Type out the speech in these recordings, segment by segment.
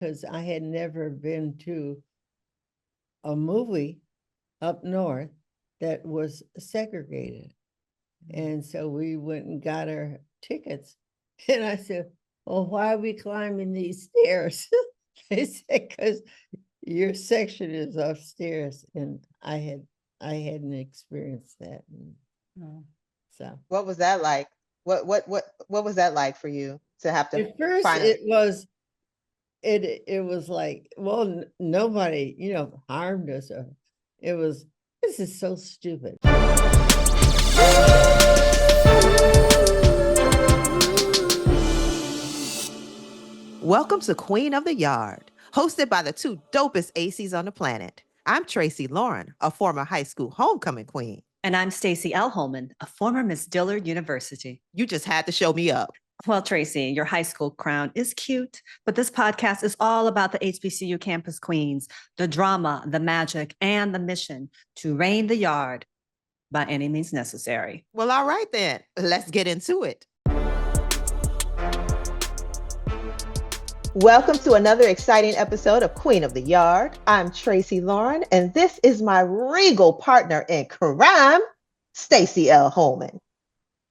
because I had never been to a movie up north that was segregated. And so we went and got our tickets. And I said, well, why are we climbing these stairs? They said, because your section is upstairs. And I hadn't experienced that. So what was that like? What was that like for you to have to at first finally? it was like, well, nobody, harmed us. This is so stupid. Welcome to Queen of the Yard, hosted by the two dopest ACs on the planet. I'm Tracy Lauren, a former high school homecoming queen. And I'm Stacey L. Holman, a former Miss Dillard University. You just had to show me up. Well, Tracy, your high school crown is cute, but this podcast is all about the HBCU campus queens, the drama, the magic, and the mission to reign the yard by any means necessary. Well, all right then. Let's get into it. Welcome to another exciting episode of Queen of the Yard. I'm Tracy Lauren, and this is my regal partner in crime, Stacey L. Holman.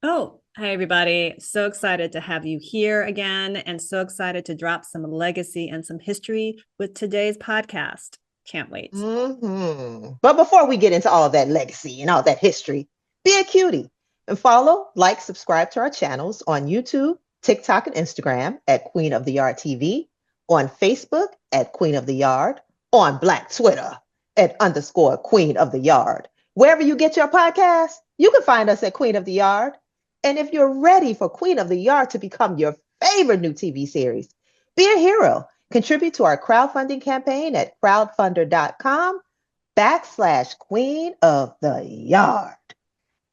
Oh, hi, everybody. So excited to have you here again, and so excited to drop some legacy and some history with today's podcast. Can't wait. But before we get into all of that legacy and all that history, be a cutie and follow, like, subscribe to our channels on YouTube, TikTok, and Instagram at Queen of the Yard TV, on Facebook at Queen of the Yard, on Black Twitter at _Queen of the Yard. Wherever you get your podcast, you can find us at Queen of the Yard. And if you're ready for Queen of the Yard to become your favorite new TV series, be a hero. Contribute to our crowdfunding campaign at crowdfunder.com/Queen of the Yard.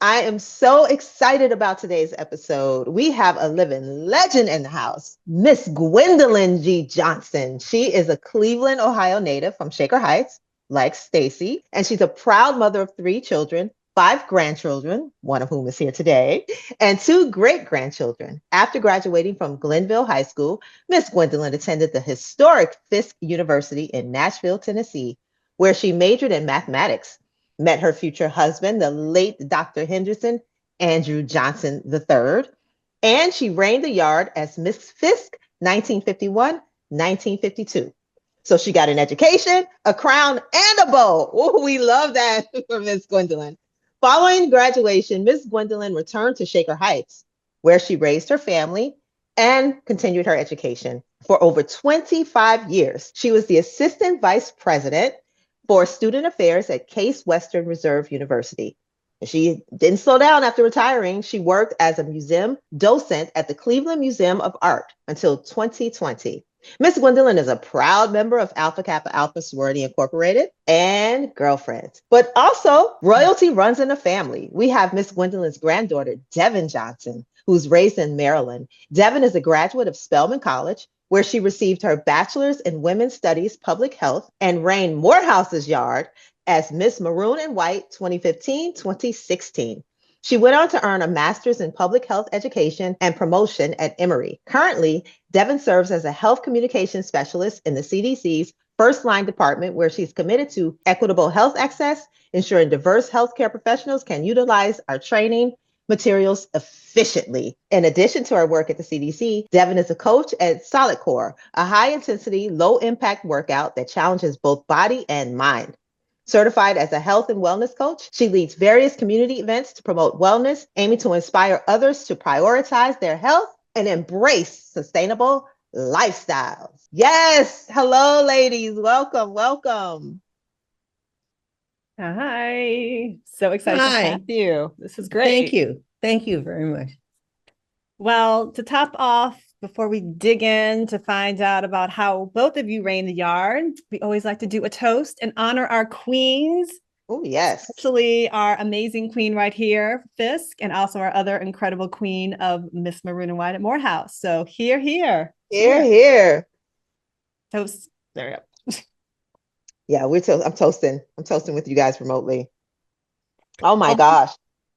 I am so excited about today's episode. We have a living legend in the house, Miss Gwendolyn G. Johnson. She is a Cleveland, Ohio native from Shaker Heights, like Stacey, and she's a proud mother of 3 children, 5 grandchildren, one of whom is here today, and 2 great-grandchildren. After graduating from Glenville High School, Miss Gwendolyn attended the historic Fisk University in Nashville, Tennessee, where she majored in mathematics. Met her future husband, the late Dr. Henderson Andrew Johnson III, and she reigned the yard as Miss Fisk 1951-1952. So she got an education, a crown, and a bow. Ooh, we love that for Miss Gwendolyn. Following graduation, Miss Gwendolyn returned to Shaker Heights, where she raised her family and continued her education. For over 25 years, she was the assistant vice president for student affairs at Case Western Reserve University. She didn't slow down after retiring. She worked as a museum docent at the Cleveland Museum of Art until 2020. Miss Gwendolyn is a proud member of Alpha Kappa Alpha Sorority Incorporated and Girlfriends. But also, royalty runs in the family. We have Miss Gwendolyn's granddaughter, Devon Johnson, who's raised in Maryland. Devon is a graduate of Spelman College, where she received her bachelor's in women's studies, public health, and reigned Morehouse's yard as Miss Maroon and White 2015-2016. She went on to earn a master's in public health education and promotion at Emory. Currently, Devon serves as a health communication specialist in the CDC's first line department, where she's committed to equitable health access, ensuring diverse healthcare professionals can utilize our training materials efficiently. In addition to her work at the CDC, Devon is a coach at Solid Core, a high-intensity, low-impact workout that challenges both body and mind. Certified as a health and wellness coach, she leads various community events to promote wellness, aiming to inspire others to prioritize their health and embrace sustainable lifestyles. Yes! Hello, ladies. Welcome, welcome. Hi. So excited to have you. This is great. Thank you. Thank you very much. Well, to top off, before we dig in to find out about how both of you reign the yard, we always like to do a toast and honor our queens. Oh, yes. Especially our amazing queen right here, Fisk, and also our other incredible queen of Miss Maroon and White at Morehouse. So here. Here, here. Toast. There we go. Yeah, I'm toasting. I'm toasting with you guys remotely. Oh my gosh.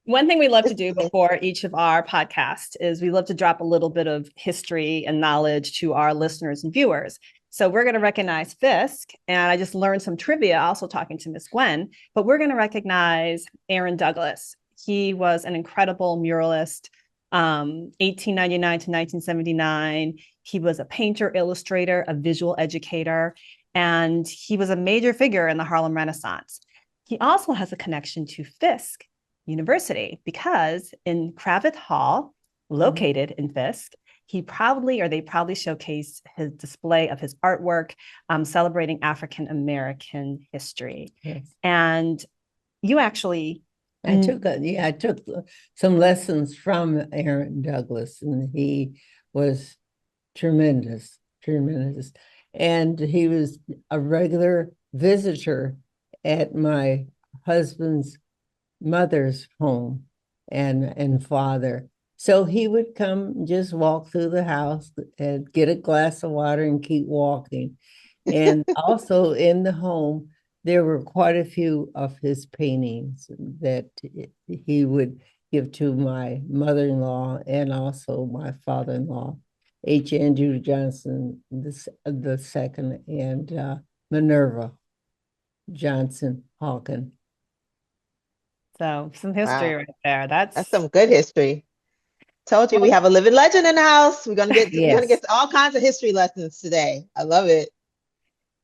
One thing we love to do before each of our podcasts is we love to drop a little bit of history and knowledge to our listeners and viewers. So we're going to recognize Fisk. And I just learned some trivia also talking to Miss Gwen, but we're going to recognize Aaron Douglas. He was an incredible muralist, 1899 to 1979. He was a painter, illustrator, a visual educator, and he was a major figure in the Harlem Renaissance. He also has a connection to Fisk University because in Kravitt Hall, located in Fisk, they proudly showcase his display of his artwork, celebrating African-American history. Yes. And you actually... I took some lessons from Aaron Douglas, and he was tremendous. And he was a regular visitor at my husband's mother's home and father. So he would come just walk through the house and get a glass of water and keep walking. And also in the home, there were quite a few of his paintings that he would give to my mother-in-law and also my father-in-law, H. Andrew Johnson the second, and Minerva Johnson Hawken. So some history right there. That's some good history. Told you we have a living legend in the house. We're gonna get Yes. we're gonna get all kinds of history lessons today. I love it.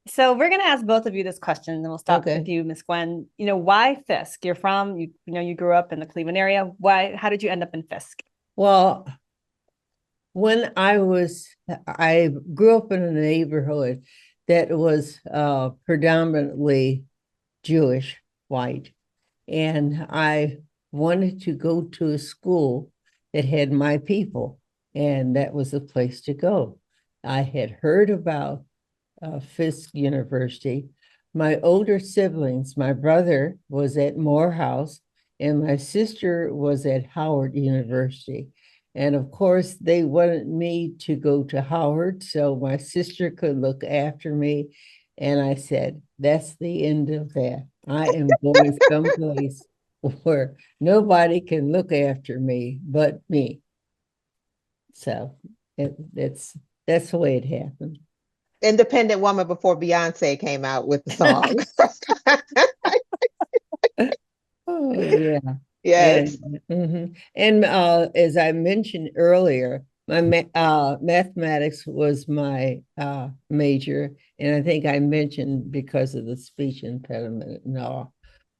So we're going to ask both of you this question, and we'll start with you, Miss Gwen. Why Fisk? You're from, you grew up in the Cleveland area. How did you end up in Fisk? Well, when I grew up in a neighborhood that was predominantly Jewish, white, and I wanted to go to a school that had my people, and that was the place to go. I had heard about Fisk University. My older siblings, my brother was at Morehouse, and my sister was at Howard University. And of course, they wanted me to go to Howard so my sister could look after me. And I said, that's the end of that. I am going someplace where nobody can look after me but me. So that's the way it happened. Independent woman before Beyonce came out with the song. Oh, yeah. Yes. And as I mentioned earlier, my mathematics was my major, and I think I mentioned because of the speech impediment and all,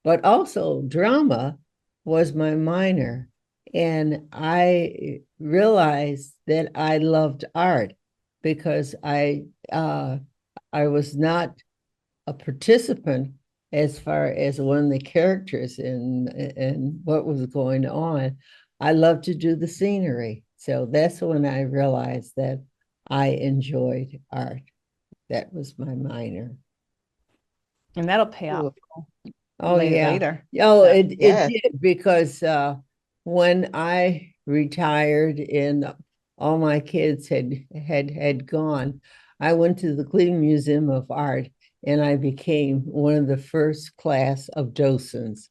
but also drama was my minor, and I realized that I loved art because I was not a participant as far as one of the characters and what was going on. I love to do the scenery. So that's when I realized that I enjoyed art. That was my minor. And that'll pay off. Oh, yeah. Later. Oh, So, it did, because when I retired and all my kids had gone, I went to the Cleveland Museum of Art, and I became one of the first class of docents.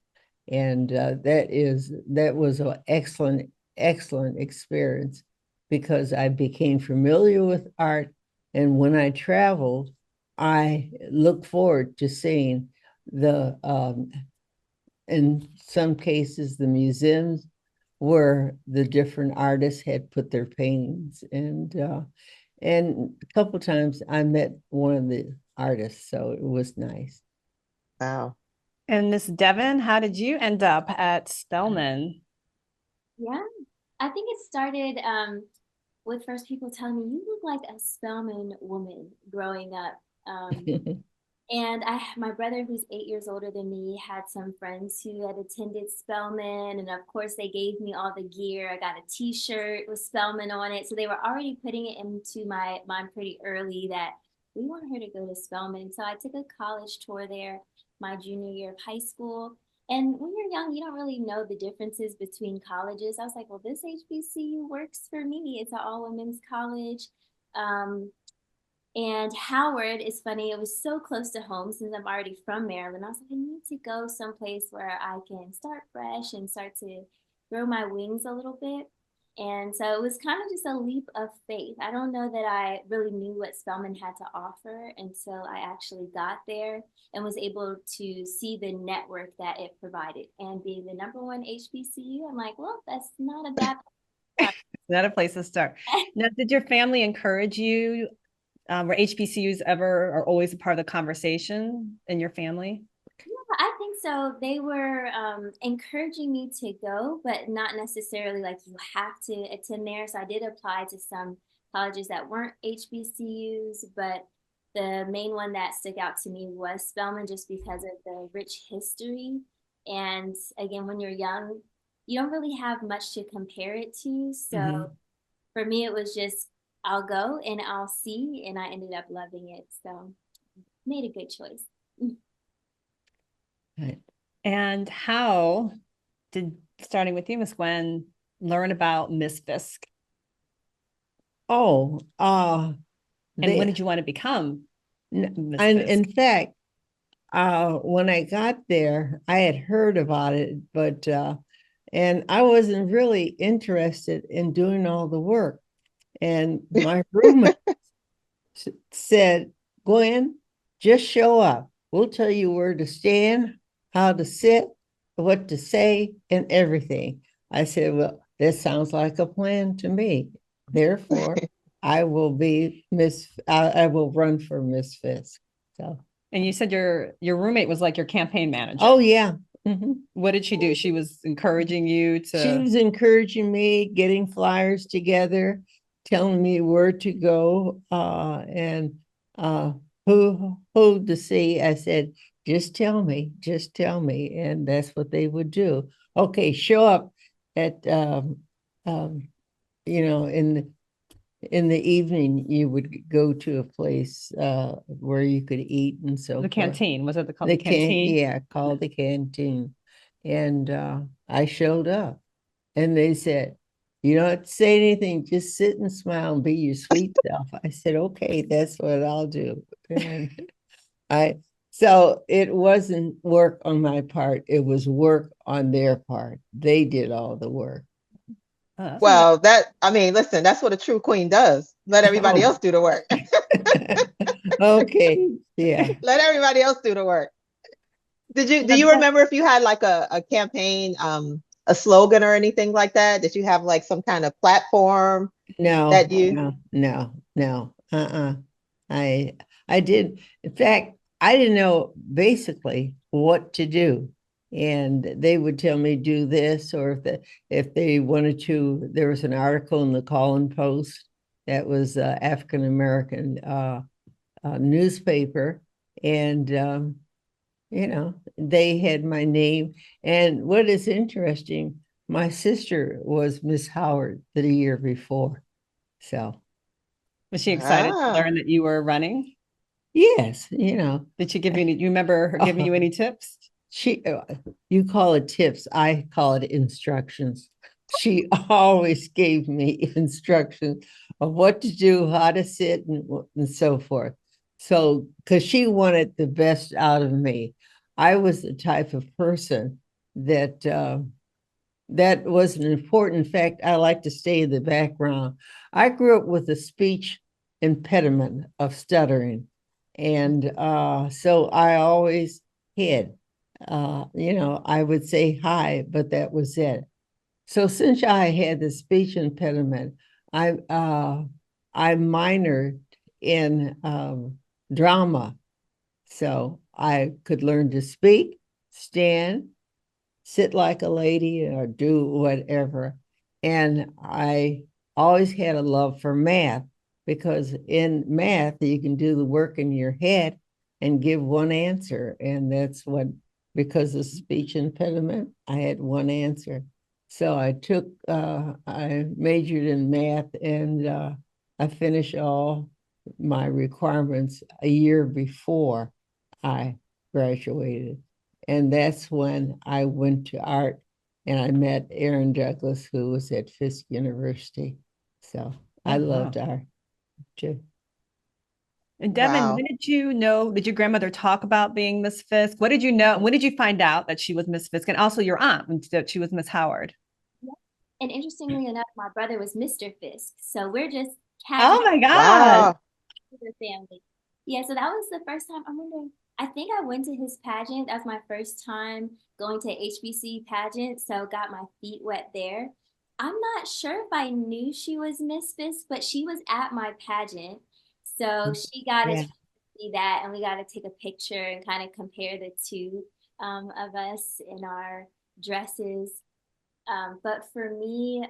And that was an excellent experience because I became familiar with art. And when I traveled, I look forward to seeing the in some cases the museums where the different artists had put their paintings, and a couple times I met one of the artists, so it was nice. Wow. And Miss Devon, how did you end up at Spelman? Yeah, I think it started with first people telling me you look like a Spelman woman growing up. And my brother, who's 8 years older than me, had some friends who had attended Spelman, and of course they gave me all the gear. I got a T-shirt with Spelman on it, so they were already putting it into my mind pretty early that we want her to go to Spelman. So I took a college tour there my junior year of high school. And when you're young, you don't really know the differences between colleges. I was like, well, this HBCU works for me. It's an all-women's college. And Howard is funny. It was so close to home since I'm already from Maryland. I was like, I need to go someplace where I can start fresh and start to grow my wings a little bit. And so it was kind of just a leap of faith. I don't know that I really knew what Spelman had to offer until I actually got there and was able to see the network that it provided. And being the #1 HBCU, I'm like, well, that's not a bad start. Not a place to start. Now, did your family encourage you? Were HBCUs ever or always a part of the conversation in your family? Yeah, I think so. They were encouraging me to go, but not necessarily like you have to attend there. So I did apply to some colleges that weren't HBCUs, but the main one that stuck out to me was Spelman just because of the rich history. And again, when you're young, you don't really have much to compare it to. So for me, it was just, I'll go and I'll see. And I ended up loving it. So made a good choice. Right. And how did, starting with you, Miss Gwen, learn about Miss Fisk? Oh, And when they, did you want to become Miss and Fisk? in fact, when I got there, I had heard about it, but and I wasn't really interested in doing all the work. And my roommate said, Gwen, just show up. We'll tell you where to stand, how to sit, what to say, and everything. I said, well, that sounds like a plan to me. Therefore, I will be I will run for Miss Fisk. So, And you said your roommate was like your campaign manager. oh yeah. Mhm. What did she do? She was encouraging you She to. was encouraging me, getting flyers together, telling me where to go, and who to see. I said, just tell me, and that's what they would do. Okay, show up at um, in the evening. You would go to a place where you could eat and so The forth. canteen. Was it called the canteen? Yeah, called the canteen. And I showed up and they said, you don't have to say anything, just sit and smile and be your sweet self. I said, okay, that's what I'll do. And I, so it wasn't work on my part, it was work on their part. They did all the work. Oh, that's a Well, I mean, listen, that's what a true queen does. Let everybody Oh. else do the work. Okay, yeah. Let everybody else do the work. Do nice- you remember if you had like a campaign, a slogan or anything like that? Did you have like some kind of platform No, that you? no. I I did. In fact, I didn't know basically what to do, and they would tell me do this, or if they wanted to. There was an article in the Call Post that was African American newspaper, and they had my name. And what is interesting, my sister was Miss Howard the year before. So, Was she excited to Ah, learn that you were running? yes, Did she give you any, do you remember her giving you any tips? she, you call it tips, I call it instructions. She always gave me instructions of what to do, how to sit, and so forth. So, because she wanted the best out of me, I was the type of person that that was an important fact. I like to stay in the background. I grew up with a speech impediment of stuttering. And so I always hid. I would say hi, but that was it. So since I had the speech impediment, I minored in drama. So I could learn to speak, stand, sit like a lady or do whatever. And I always had a love for math because in math, you can do the work in your head and give one answer. And that's what, because of speech impediment, I had one answer. So I majored in math and I finished all my requirements a year before I graduated. And that's when I went to art and I met Aaron Douglas, who was at Fisk University. So I Oh, wow. loved art too. And Devon, wow. when did you know, did your grandmother talk about being Miss Fisk? What did you know? When did you find out that she was Miss Fisk? And also your aunt, that she was Miss Howard? And interestingly enough, my brother was Mr. Fisk. So we're just Oh casual my God. Wow. the family. Yeah, so that was the first time. I'm wondering, I think I went to his pageant. That was my first time going to HBC pageant, so got my feet wet there. I'm not sure if I knew she was Miss Fisk, but she was at my pageant. So she got us Yeah. to see that, and we got to take a picture and kind of compare the two of us in our dresses. But for me,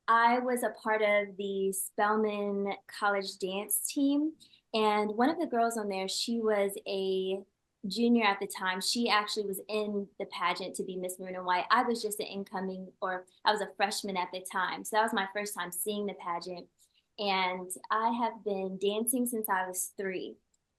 I was a part of the Spelman College dance team. And one of the girls on there, she was a junior at the time. She actually was in the pageant to be Miss Maroon and White. I was just an incoming, or I was a freshman at the time. So that was my first time seeing the pageant. And I have been dancing since I was 3.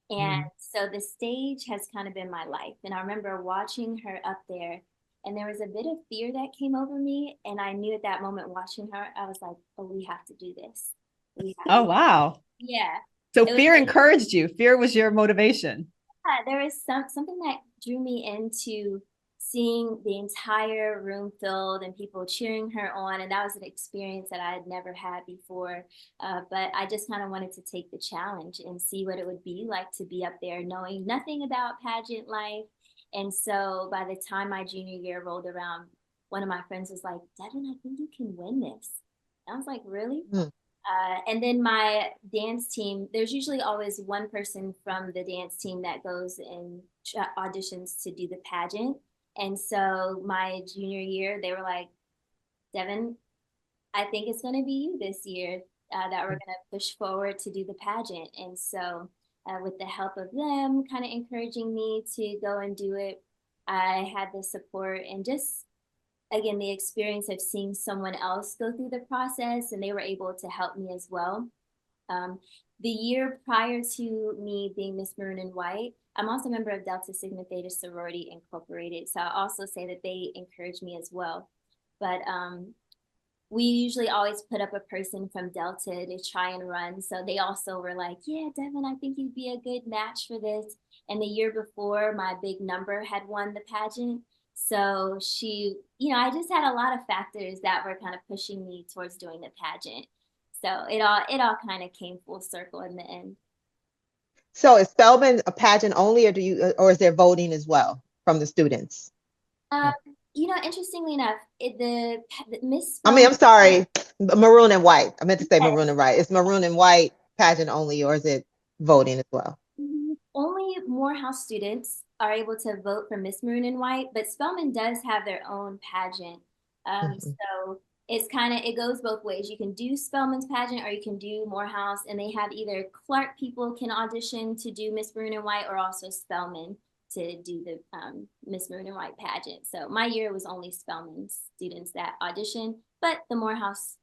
And so the stage has kind of been my life. And I remember watching her up there, and there was a bit of fear that came over me. And I knew at that moment watching her, I was like, oh, we have to do this. We have Oh, to. wow. Yeah. So It was fear like, encouraged you. Fear was your motivation. yeah, there was something that drew me into seeing the entire room filled and people cheering her on. And that was an experience that I had never had before. But I just kind of wanted to take the challenge and see what it would be like to be up there knowing nothing about pageant life. And so by the time my junior year rolled around, one of my friends was like, Devon, I think you can win this. I was like, really? And then my dance team, there's usually always one person from the dance team that goes and auditions to do the pageant. And so my junior year, they were like, Devon, I think it's going to be you this year that we're going to push forward to do the pageant. And so, with the help of them kind of encouraging me to go and do it, I had the support and just again, the experience of seeing someone else go through the process, and they were able to help me as well. Um, the year prior to me being Miss Maroon and White, I'm also a member of Delta Sigma Theta Sorority Incorporated. So I also say that they encourage me as well. But we usually always put up a person from Delta to try and run. So they also were like, yeah, Devon, I think you'd be a good match for this. And the year before, my big number had won the pageant. So she, I just had a lot of factors that were kind of pushing me towards doing the pageant. So it all kind of came full circle in the end. So is Spelman a pageant only, or is there voting as well from the students? Um, interestingly enough, the Miss I mean, I'm Spelman, sorry, maroon and white. I meant to say yes, maroon and white. Is maroon and white pageant only, or is it voting as well? only Morehouse students are able to vote for Miss Maroon and White, but Spelman does have their own pageant. So it goes both ways. You can do Spelman's pageant or you can do Morehouse, and they have either Clark people can audition to do Miss Maroon and White or also Spelman to do the Miss Maroon and White pageant. So my year was only Spelman students that auditioned, but the Morehouse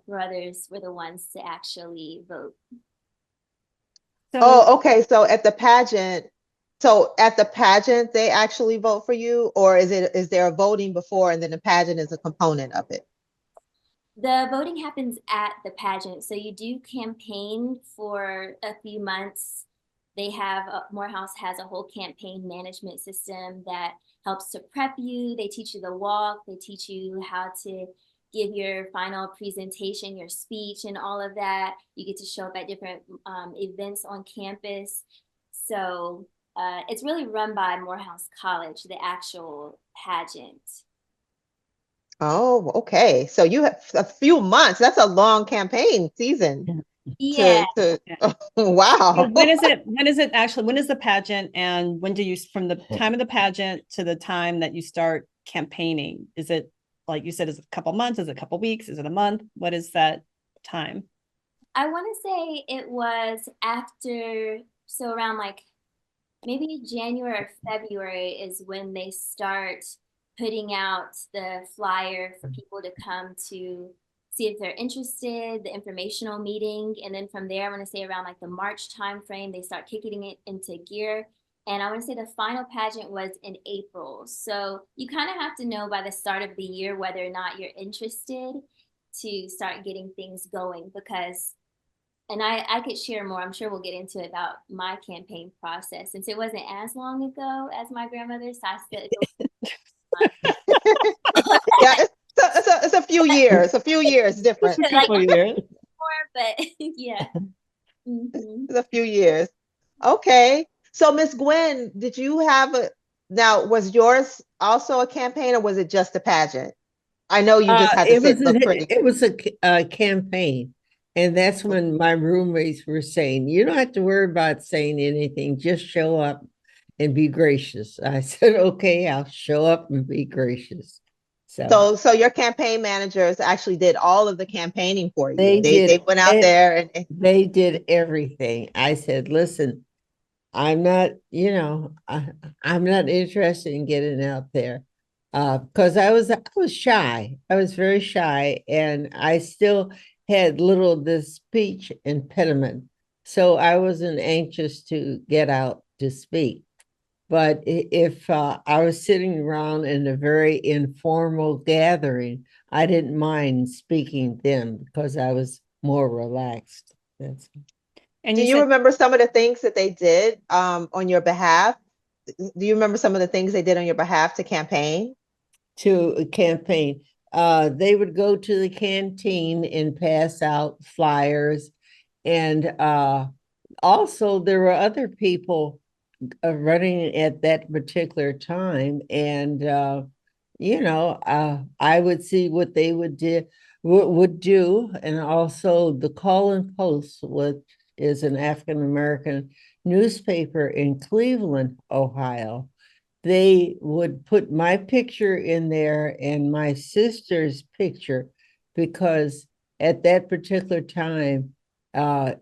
brothers were the ones to actually vote. Oh, okay. So at the pageant, they actually vote for you, or is there a voting before and then the pageant is a component of it? The voting happens at the pageant. So you do campaign for a few months. Morehouse has a whole campaign management system that helps to prep you. They teach you the walk. They teach you how to give your final presentation, your speech, and all of that. You get to show up at different events on campus. So it's really run by Morehouse College, the actual pageant. Oh, okay. So you have a few months. That's a long campaign season. Yeah. Wow. When is the pageant, and when do you, from the time of the pageant to the time that you start campaigning, is it, like you said, is it a couple months? Is it a couple weeks? Is it a month? What is that time? I want to say it was so around like maybe January or February is when they start putting out the flyer for people to come to see if they're interested, the informational meeting. And then from there, I want to say around like the March timeframe, they start kicking it into gear. And I want to say the final pageant was in April. So you kind of have to know by the start of the year whether or not you're interested to start getting things going, because and I could share more. I'm sure we'll get into it about my campaign process, since it wasn't as long ago as my grandmother's. So I still Yeah, it's few years, different. A couple of years. More, but yeah. Mhm. It's a few years. Okay. So Miss Gwen, did you have now was yours also a campaign or was it just a pageant? I know you just had to It sit was and look pretty. it was a campaign, and that's when my roommates were saying, "You don't have to worry about saying anything; just show up and be gracious." I said, "Okay, I'll show up and be gracious." So So your campaign managers actually did all of the campaigning for you. they They did went out there and they did everything. I said, "Listen, I'm not, I'm not interested in getting out there." Because I was shy. I was very shy, and I still had little of this speech impediment. So I wasn't anxious to get out to speak. But if I was sitting around in a very informal gathering, I didn't mind speaking then because I was more relaxed. That's And do you you said, remember some of the things that they did on your behalf? Do you remember some of the things they did on your behalf to campaign? to a campaign. They would go to the canteen and pass out flyers. And also, there were other people running at that particular time. And, I would see what they would do. And also, the Call and Post, which is an African American newspaper in Cleveland, Ohio, they would put my picture in there and my sister's picture because at that particular time,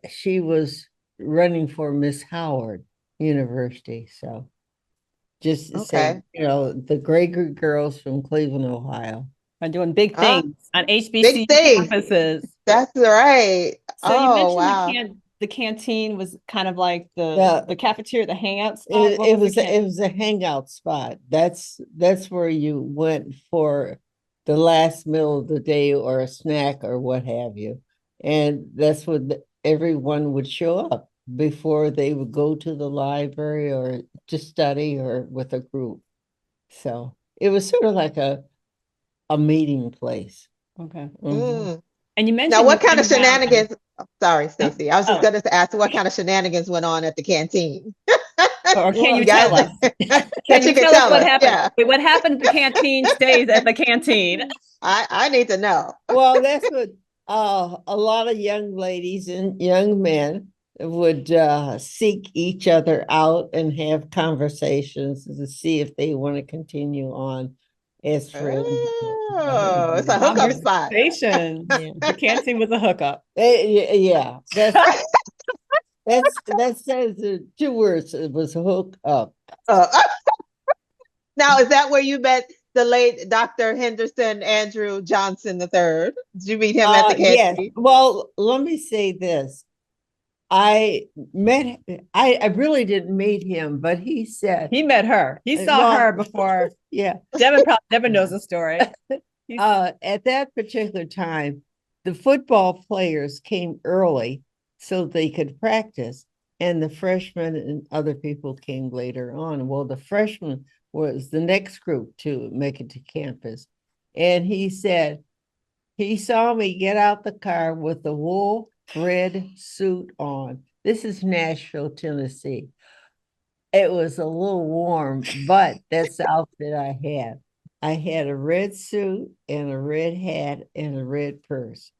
she was running for Miss Howard University. So just to say, Okay. the Gregory girls from Cleveland, Ohio. are doing big Ah, things on big HBCU things. campuses. That's right. So you Oh, mentioned wow. the canteen was kind of like Yeah. the cafeteria, the hangout spot. It, What it was was the it was a hangout spot. That's where you went for the last meal of the day or a snack or what have you, and that's what everyone would show up before they would go to the library or to study or with a group. So it was sort of like a meeting place. Okay. Mhm. Mm. And you Now, mentioned you what kind of came down. shenanigans? Oh, sorry, Stacey. I was just Oh, going to ask what kind of shenanigans went on at the canteen. or can You you Well, tell guys, us? Can that you you could tell us tell what us. happened? Yeah, Wait, what happened at the canteen stays at the canteen. I need to know. well, that's what a lot of young ladies and young men would seek each other out and have conversations to see if they want to continue on as friends. Oh, it's a hookup spot. Conversation. Yeah. The canteen was a hookup. Yeah, that says the two words. It was hook up. Uh, now, is that where you met the late Dr. Henderson Andrew Johnson III? Did you meet him at the Yes. canteen? Well, let me say this. I met. I really didn't meet him, but he said, He met her. He saw well, her before. yeah. Devon knows the story. At that particular time, the football players came early so they could practice, and the freshmen and other people came later on. Well, the freshman was the next group to make it to campus. And he said he saw me get out the car with the wool red suit on. This is Nashville, Tennessee. It was a little warm, but that's the outfit I had. I had a red suit and a red hat and a red purse.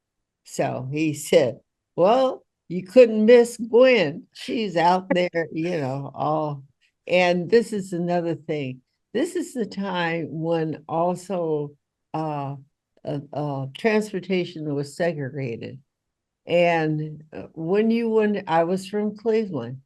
So he said, well, you couldn't miss Gwen. She's out there, all. And this is another thing. This is the time when also transportation was segregated. And when I was from Cleveland,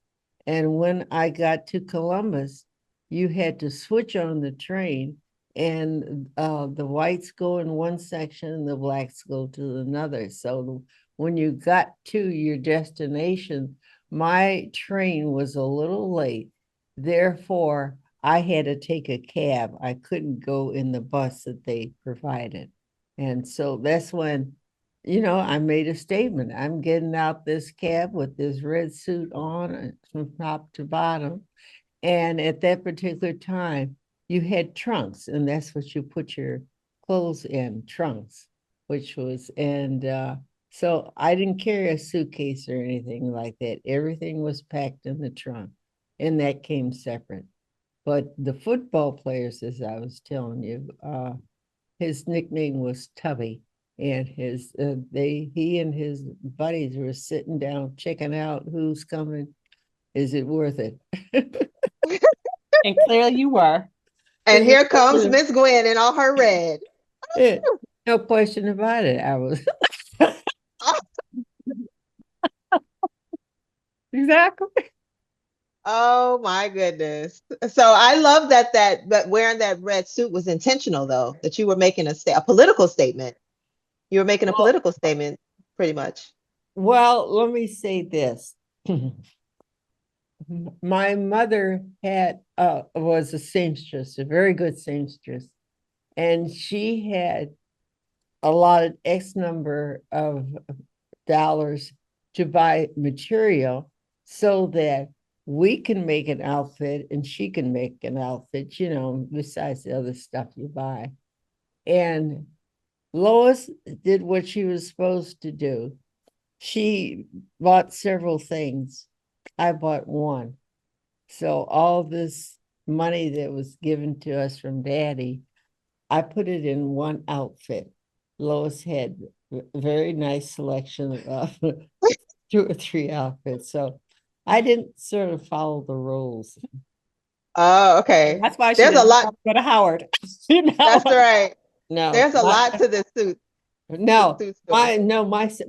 and when I got to Columbus, you had to switch on the train, and the whites go in one section and the blacks go to another. So when you got to your destination, my train was a little late. Therefore, I had to take a cab. I couldn't go in the bus that they provided. And so that's when I made a statement. I'm getting out this cab with this red suit on from top to bottom. And at that particular time, you had trunks, and that's what you put your clothes in, trunks. which was, so I didn't carry a suitcase or anything like that. Everything was packed in the trunk, and that came separate. But the football players, as I was telling you, his nickname was Tubby, and he and his buddies were sitting down checking out who's coming. Is it worth it? And clearly you were. And here comes Miss Gwen in all her red. No question about it. I was. Exactly. Oh my goodness. So I love that wearing that red suit was intentional though, that you were making a political statement. You were making a political statement pretty much. Well, let me say this. My mother was a seamstress, a very good seamstress, and she had allotted X number of dollars to buy material so that we can make an outfit and she can make an outfit, besides the other stuff you buy. And Lois did what she was supposed to do. She bought several things. I bought one. So all this money that was given to us from Daddy, I put it in one outfit. Lois had a very nice selection of 2 or 3 outfits. So I didn't sort of follow the rules. Oh, okay. That's why she There's a didn't lot. go to Howard. That's right. No, There's a lot to this suit. no, Suit story.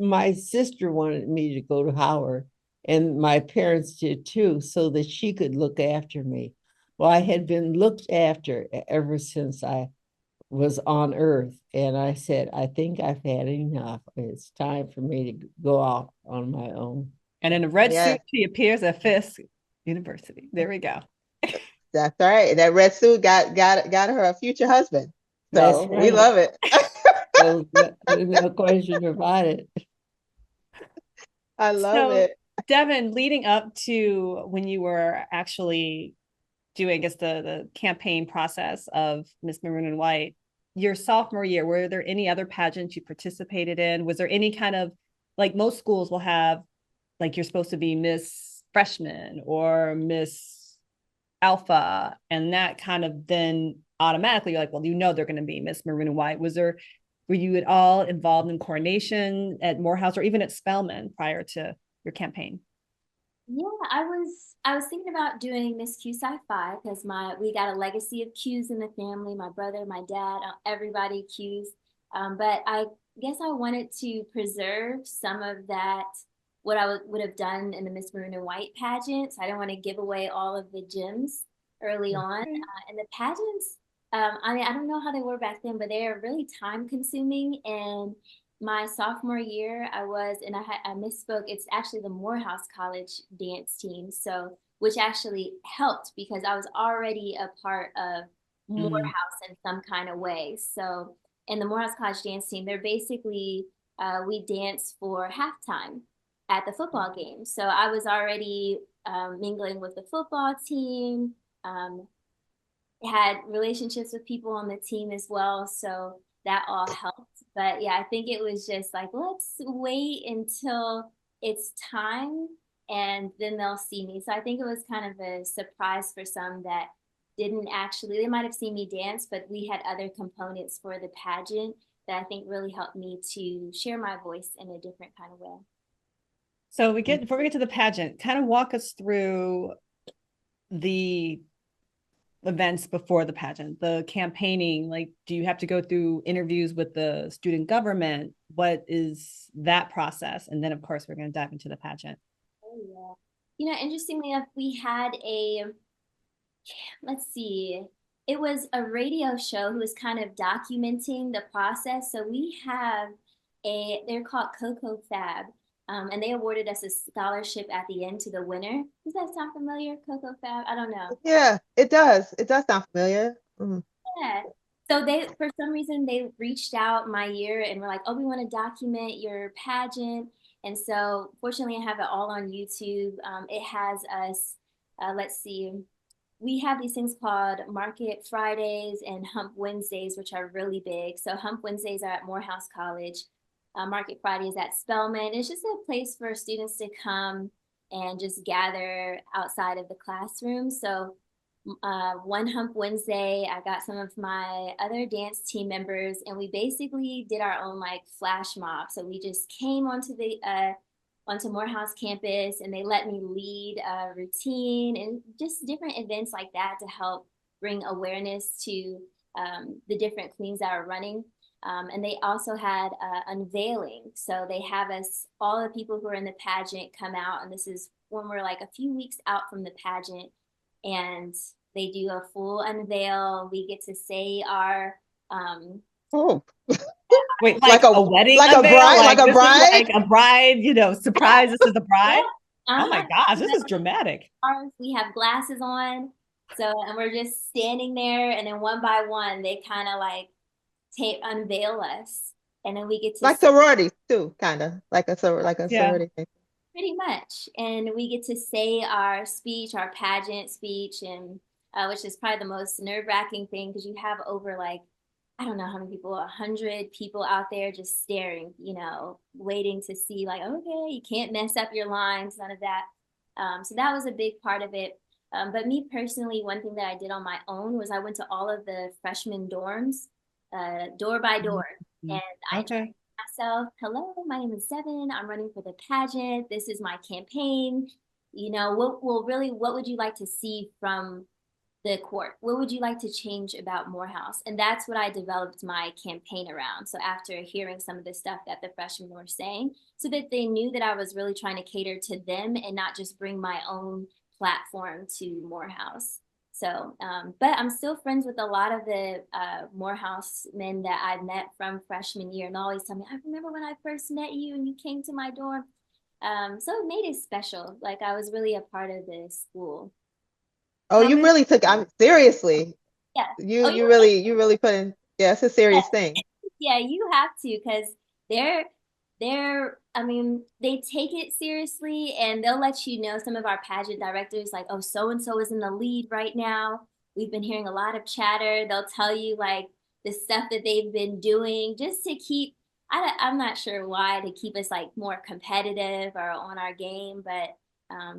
my sister wanted me to go to Howard, and my parents did too, so that she could look after me. Well, I had been looked after ever since I was on Earth, and I said, I think I've had enough. It's time for me to go off on my own. And in a red Yes. suit, she appears at Fisk University. There we go. That's right. That red suit got her a future husband. That's So we right. love it. So there's no question about it. I love So, it. Devon, leading up to when you were actually doing, I guess, the campaign process of Miss Maroon and White, your sophomore year, were there any other pageants you participated in? Was there any kind of, like most schools will have, like you're supposed to be Miss Freshman or Miss Alpha, and that kind of then automatically you're like, well, they're going to be Miss Maroon and White. Were you at all involved in coordination at Morehouse or even at Spelman prior to your campaign? Yeah, I was thinking about doing Miss Q Sci-Fi because we got a legacy of Qs in the family. My brother, my dad, everybody Qs. But I guess I wanted to preserve some of that what I would have done in the Miss Maroon and White pageants. I don't want to give away all of the gems early on. And the pageants, I don't know how they were back then, but they are really time consuming. And my sophomore year, I misspoke. It's actually the Morehouse College dance team. So, which actually helped because I was already a part of Morehouse in some kind of way. So, in the Morehouse College dance team, they're basically, we dance for halftime at the football game. So I was already mingling with the football team, had relationships with people on the team as well. So that all helped. But yeah, I think it was just like, let's wait until it's time and then they'll see me. So I think it was kind of a surprise for some that they might have seen me dance, but we had other components for the pageant that I think really helped me to share my voice in a different kind of way. So before we get to the pageant, kind of walk us through the events before the pageant, the campaigning. Like, do you have to go through interviews with the student government? What is that process? And then, of course, we're going to dive into the pageant. Oh, yeah. Interestingly enough, we had let's see, it was a radio show who was kind of documenting the process. So we have they're called Coco Fab. And they awarded us a scholarship at the end to the winner. Does that sound familiar, Coco Fab? I don't know. Yeah, it does. It does sound familiar. Mm-hmm. Yeah. So for some reason, they reached out my year and were like, oh, we want to document your pageant. And so fortunately, I have it all on YouTube. It has us, let's see, we have these things called Market Fridays and Hump Wednesdays, which are really big. So Hump Wednesdays are at Morehouse College. Market Friday is at Spelman. It's just a place for students to come and just gather outside of the classroom. So one Hump Wednesday, I got some of my other dance team members, and we basically did our own like flash mob. So we just came onto Morehouse campus, and they let me lead a routine and just different events like that to help bring awareness to the different queens that are running. And they also had unveiling. So they have us, all the people who are in the pageant come out, and this is when we're like a few weeks out from the pageant, and they do a full unveil. We get to say our Oh, Wait, like like a wedding like a unveil? bride, like a This is bride. like a bride, surprise, this is the yeah, bride. Oh my gosh, this is dramatic. we have glasses on. So, and we're just standing there, and then one by one, they kind of like unveil us. And then we get to Like sororities too, kind of like a Yeah. sorority thing. pretty much. And we get to say our speech, our pageant speech, and which is probably the most nerve-wracking thing because you have over like, I don't know how many people, 100 people out there just staring, waiting to see like, okay, you can't mess up your lines, none of that. So that was a big part of it. But me personally, one thing that I did on my own was I went to all of the freshman dorms, door by door, and I Okay. myself, hello, my name is Devon. I'm running for the pageant. This is my campaign. What would you like to see from the court? What would you like to change about Morehouse? And that's what I developed my campaign around. So after hearing some of the stuff that the freshmen were saying, so that they knew that I was really trying to cater to them and not just bring my own platform to Morehouse. So, but I'm still friends with a lot of the Morehouse men that I've met from freshman year, and they always tell me, I remember when I first met you and you came to my dorm. So it made it special. Like I was really a part of the school. Oh, How you many? really took. seriously. Yeah. You Oh, you really you really put in. Yeah, it's a yeah. serious thing. Yeah, you have to because I mean, they take it seriously and they'll let you know, some of our pageant directors like, oh, so and so is in the lead right now. We've been hearing a lot of chatter. They'll tell you like the stuff that they've been doing just to keep, I'm not sure why, to keep us like more competitive or on our game, but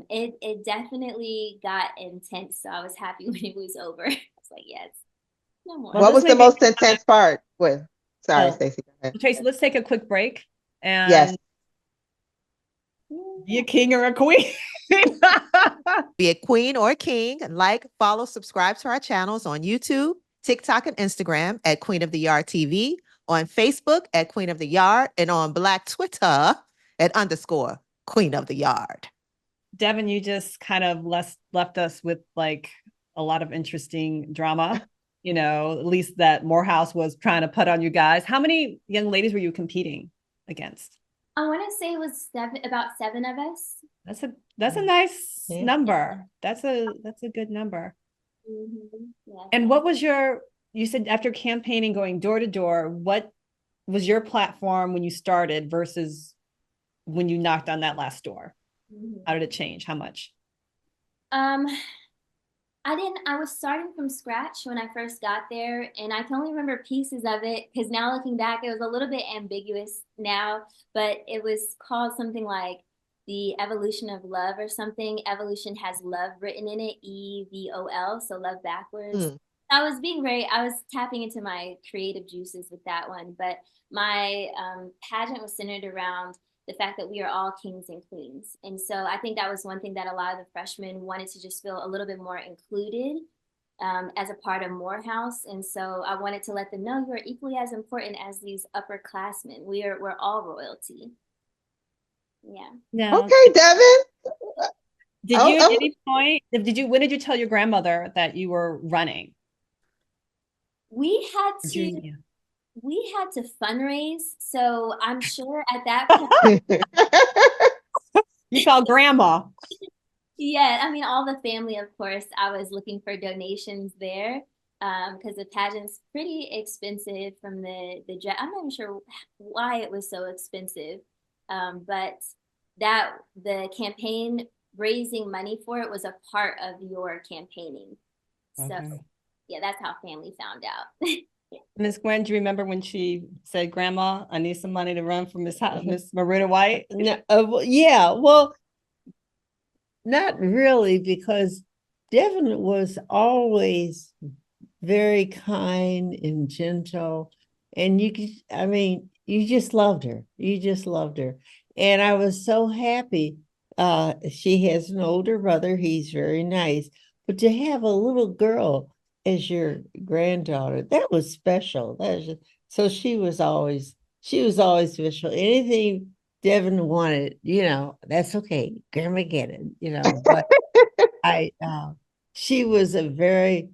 it definitely got intense. So I was happy when it was over. I was like, yes, no more. Well, What this was may the be most intense part? With sorry, oh, Stacey. Go ahead. Tracy, let's take a quick break Yes. and be a king or a queen. Be a queen or a king. Like, follow, subscribe to our channels on YouTube, TikTok, and Instagram at Queen of the Yard TV, on Facebook at Queen of the Yard, and on Black Twitter at _ Queen of the Yard. Devon, you just kind of left us with like a lot of interesting drama, at least that Morehouse was trying to put on you guys. How many young ladies were you competing against? I want to say it was about 7 of us. That's a nice Yeah. number. That's a good number. Yeah. And what was you said after campaigning, going door to door, what was your platform when you started versus when you knocked on that last door? How did it change? How much? I was starting from scratch when I first got there, and I can only remember pieces of it because now looking back, it was a little bit ambiguous now, but it was called something like the evolution of love or something. Evolution has love written in it, EVOL, so love backwards. I was tapping into my creative juices with that one, but my pageant was centered around the fact that we are all kings and queens. And so I think that was one thing that a lot of the freshmen wanted to just feel a little bit more included as a part of Morehouse. And so I wanted to let them know you are equally as important as these upperclassmen. We're all royalty. Yeah. No. Okay, Devon. Did you at any point, when did you tell your grandmother that you were running? We had to fundraise. So I'm sure at that point. You called grandma. Yeah, I mean, all the family, of course, I was looking for donations there because the pageant's pretty expensive from the I'm not even sure why it was so expensive, but the campaign, raising money for it was a part of your campaigning. So Okay. yeah, that's how family found out. Miss Gwen, do you remember when she said, Grandma, I need some money to run for Miss Marina White? No, yeah, well, not really, because Devon was always very kind and gentle. And you could, I mean, you just loved her. You just loved her. And I was so happy. She has an older brother. He's very nice. But to have a little girl as your granddaughter, that was special. So she was always special. Anything Devon wanted, that's okay. Grandma get it, but I she was a very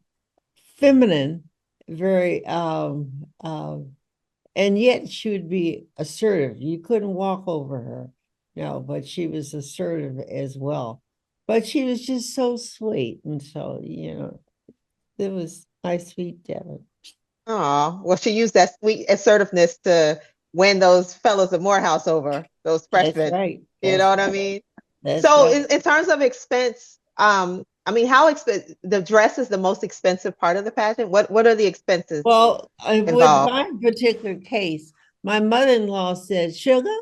feminine, very and yet she would be assertive. You couldn't walk over her. No, but she was assertive as well. But she was just so sweet. And so, it was my sweet Devon. Oh, well, she used that sweet assertiveness to win those fellows of Morehouse over, those That's freshmen. right. You That's know what I right. mean? That's So right. in terms of expense, I mean, how expensive the dress is the most expensive part of the pageant? What are the expenses Well, with involved? my particular case, my mother-in-law said, Sugar,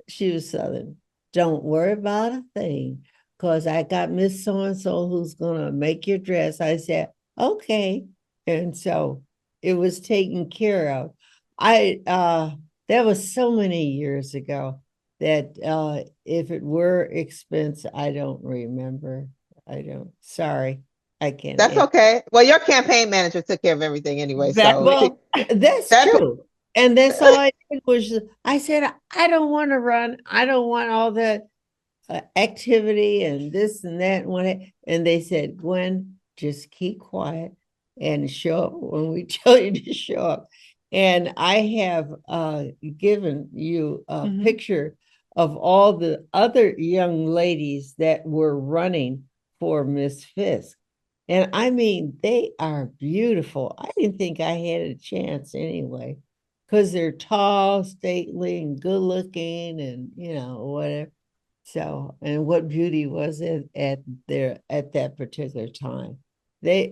she was Southern. Don't worry about a thing, because I got Miss So-and-so who's gonna make your dress. I said, okay. And so it was taken care of. That was so many years ago that if it were expense, I don't remember. I don't, sorry, I can't That's answer. okay. Well, your campaign manager took care of everything anyway, so Exactly. Well, that's that's true. And that's all I did was, I said, I don't want to run. I don't want all that activity and this and that. And they said, Gwen, just keep quiet and show up when we tell you to show up. And I have given you a Mhm. picture of all the other young ladies that were running for Miss Fisk. And I mean, they are beautiful. I didn't think I had a chance anyway, because they're tall, stately, and good looking, and whatever. So, and what beauty was it at that particular time? They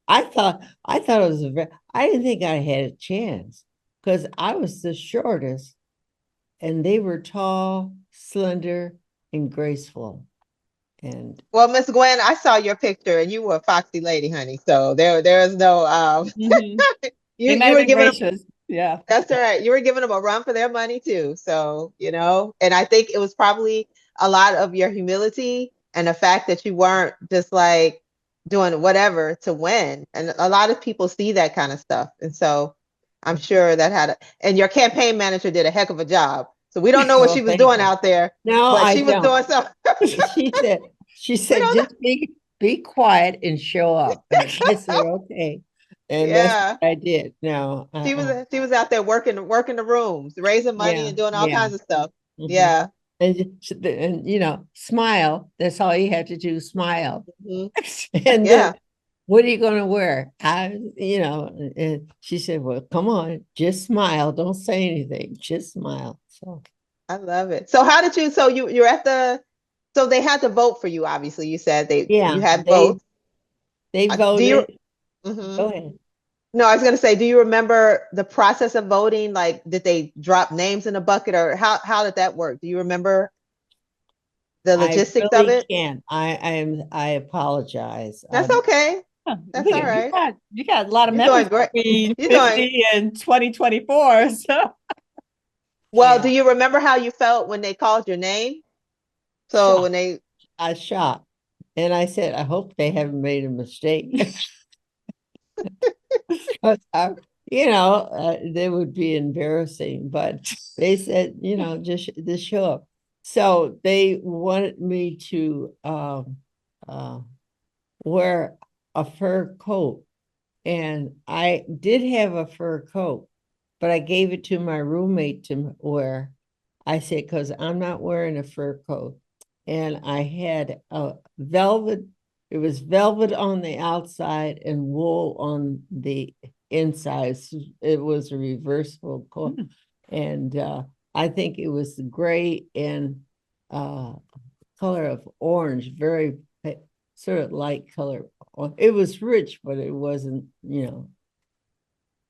I thought it was I didn't think I had a chance, because I was the shortest and they were tall, slender, and graceful. And well, Miss Gwen, I saw your picture and you were a foxy lady, honey. So there is no Mhm. you They might you have were been giving them. gracious. Yeah. That's all right. You were giving them a run for their money too. So, and I think it was probably a lot of your humility and the fact that you weren't just like doing whatever to win. And a lot of people see that kind of stuff. And so I'm sure that and your campaign manager did a heck of a job. So we don't know what she well, was thank doing you. out there, No, but I she was don't. doing something. She said, We don't know. just be quiet and show up. And I said, okay. And that's Yeah. what I did. No, She was out there working the rooms, raising money yeah, and doing all yeah. kinds of stuff. Mhm. Yeah. And smile. That's all you have to do, smile. Mhm. And then Yeah. what are you going to wear? And she said, well, come on, just smile. Don't say anything. Just smile. So, I love it. So how did you, so you're at so they had to vote for you, obviously. You said you yeah, had votes. they Do you, voted. mhm. Go ahead. No, I was going to say, do you remember the process of voting? Like, did they drop names in a bucket or how did that work? Do you remember the I logistics of really it? can't. I apologize. That's okay. Huh, That's look all at right. you got a lot of You're memories doing great. between You're doing, 50 and 2024. So well, do Yeah, you remember how you felt when they called your name? So when shocked. they, I shocked. And I said, I hope they haven't made a mistake. But, they would be embarrassing, but they said, just show up. So they wanted me to uh, wear a fur coat. And I did have a fur coat, but I gave it to my roommate to wear. I said, because I'm not wearing a fur coat. And I had a velvet, it was velvet on the outside and wool on the inside. So it was a reversible coat. And I think it was gray and uh, color of orange, very sort of light color Well, it was rich, but it wasn't, you know,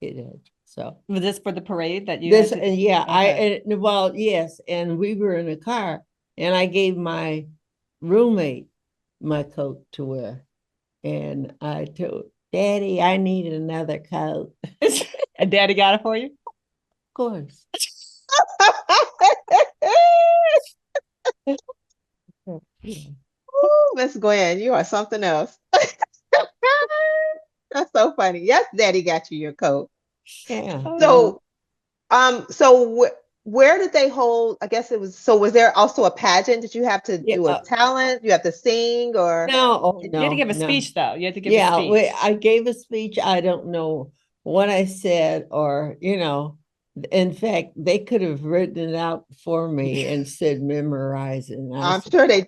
it had, so. Was this for the parade that you This, had to? yeah, Okay. well, yes, and we were in a car, and I gave my roommate my coat to wear, and I told Daddy I need another coat. And Daddy got it for you? Of course. Yeah. Ooh, Miss Gwen, you are something else. That's so funny. Yes, Daddy got you your coat. Yeah. So, where did they hold? I guess it was. So, was there also a pageant? Did you have to Yeah, do a talent? You have to sing, or no, oh, You had to give a no. speech though. You had to give a Yeah, speech. I gave a speech. I don't know what I said, or, you know, in fact, they could have written it out for me and said memorize it. And I I'm said, sure they,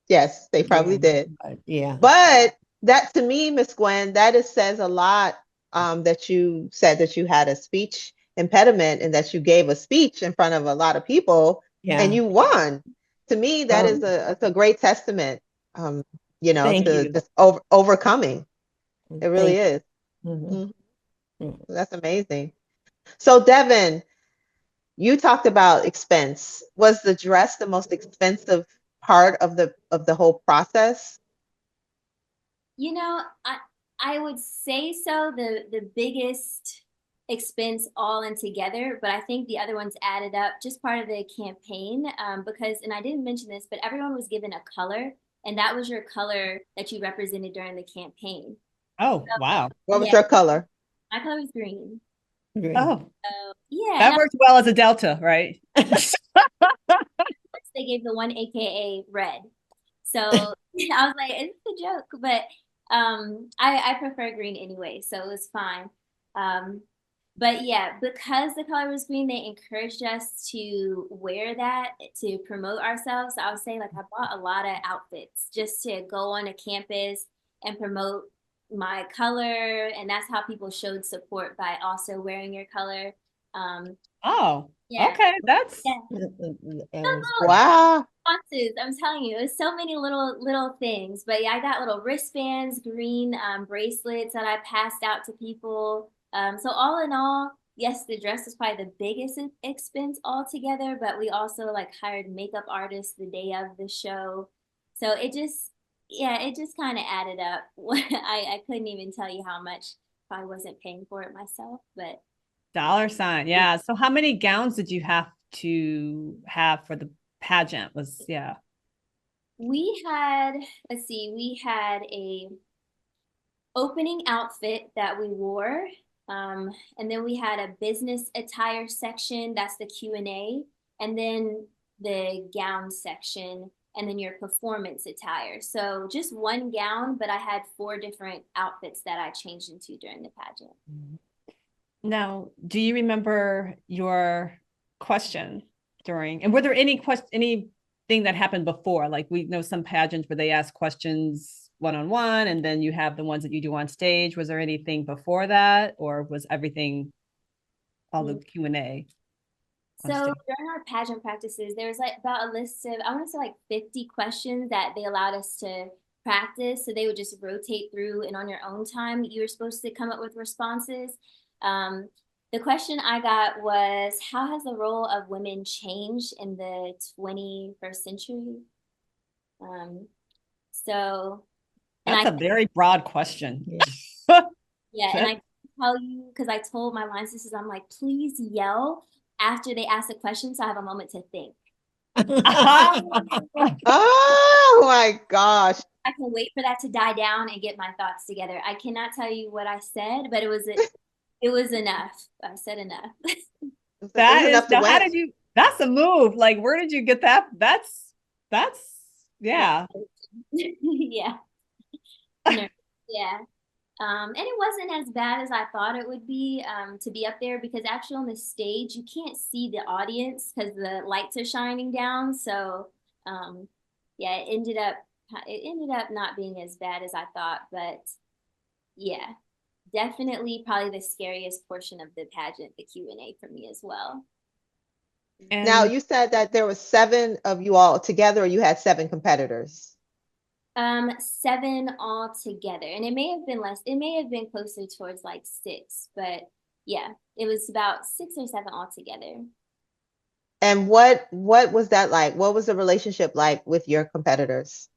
yes, they yeah, probably did. yeah, But that to me, Miss Gwen, that is says a lot. That you said that you had a speech impediment and that you gave a speech in front of a lot of people and yeah. you won. To me, that is it's a great testament. Um, Thank to you. just overcoming. It really Thank is. you. Mhm. Mhm. That's amazing. So, Devon, you talked about expense. Was the dress the most expensive part of the whole process? You know, I would say so. The biggest expense all in together, but I think the other ones added up, just part of the campaign. Because, and I didn't mention this, but everyone was given a color, and that was your color that you represented during the campaign. Oh, wow. What was Yeah, your color? my color was green. Great. Oh, So yeah, and that works well as a Delta, right? they gave the one AKA red. So I was like, it's a joke, but I prefer green anyway, so it was fine. Um, but yeah, because the color was green, they encouraged us to wear that to promote ourselves. So I would say like I bought a lot of outfits just to go on a campus and promote my color, and that's how people showed support by also wearing your color. Um, Oh, yeah, okay. That's yeah. Wow. Responses. I'm telling you, it's so many little things. But yeah, I got little wristbands, green bracelets that I passed out to people. So all in all, yes, the dress was probably the biggest expense altogether. But we also like hired makeup artists the day of the show, so yeah, it just kind of added up. I couldn't even tell you how much. Probably wasn't paying for it myself, but $. Yeah. So how many gowns did you have to have for the pageant? Was yeah. we had, let's see, we had a opening outfit that we wore. And then we had a business attire section, that's the Q&A, and then the gown section, and then your performance attire. So just one gown, but I had 4 different outfits that I changed into during the pageant. Now, do you remember your question during, and were there anything that happened before? Like we know some pageants where they ask questions one-on-one, and then you have the ones that you do on stage. Was there anything before that, or was everything all the Q&A So on stage? during our pageant practices, there was like about a list of, I want to say like 50 questions that they allowed us to practice. So they would just rotate through, and on your own time, you were supposed to come up with responses. Um, the question I got was, how has the role of women changed in the 21st century? Um, so, and That's I, a very broad question. yeah, and I tell you, because I told my line sisters, I'm like, please yell after they ask the question so I have a moment to think. Oh my gosh. I can wait for that to die down and get my thoughts together. I cannot tell you what I said, but it was enough. I said enough. It That was is enough to now, how win. did you, that's a move. Like, where did you get that? That's yeah. Yeah. No, yeah. And it wasn't as bad as I thought it would be to be up there, because actually on the stage you can't see the audience because the lights are shining down. So yeah, it ended up not being as bad as I thought, but yeah, definitely probably the scariest portion of the pageant, the Q&A for me as well. Now And you said that there were 7 of you all together, or you had 7 competitors. 7 altogether, and it may have been less. It may have been closer towards like 6, but yeah, it was about 6 or 7 altogether. And what was that like? What was the relationship like with your competitors?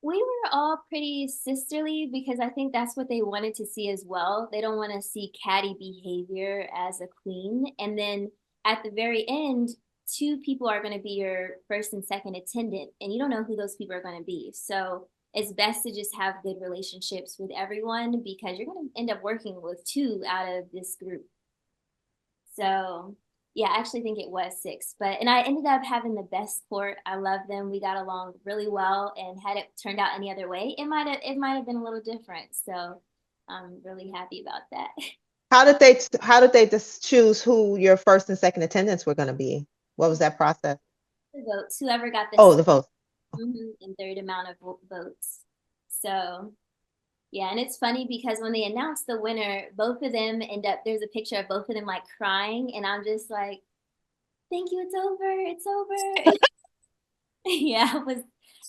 We were all pretty sisterly because I think that's what they wanted to see as well. They don't want to see catty behavior as a queen. And then at the very end, 2 people are going to be your first and second attendant, and you don't know who those people are going to be. So it's best to just have good relationships with everyone because you're going to end up working with 2 out of this group. So yeah, I actually think it was 6, and I ended up having the best court. I love them. We got along really well, and had it turned out any other way, it might have been a little different. So I'm really happy about that. How did they just choose who your first and second attendants were going to be? What was that process? The votes, whoever got the Oh, the votes. and third amount of votes. So yeah, and it's funny because when they announced the winner, both of them end up, there's a picture of both of them like crying, and I'm just like, thank you, it's over. Yeah,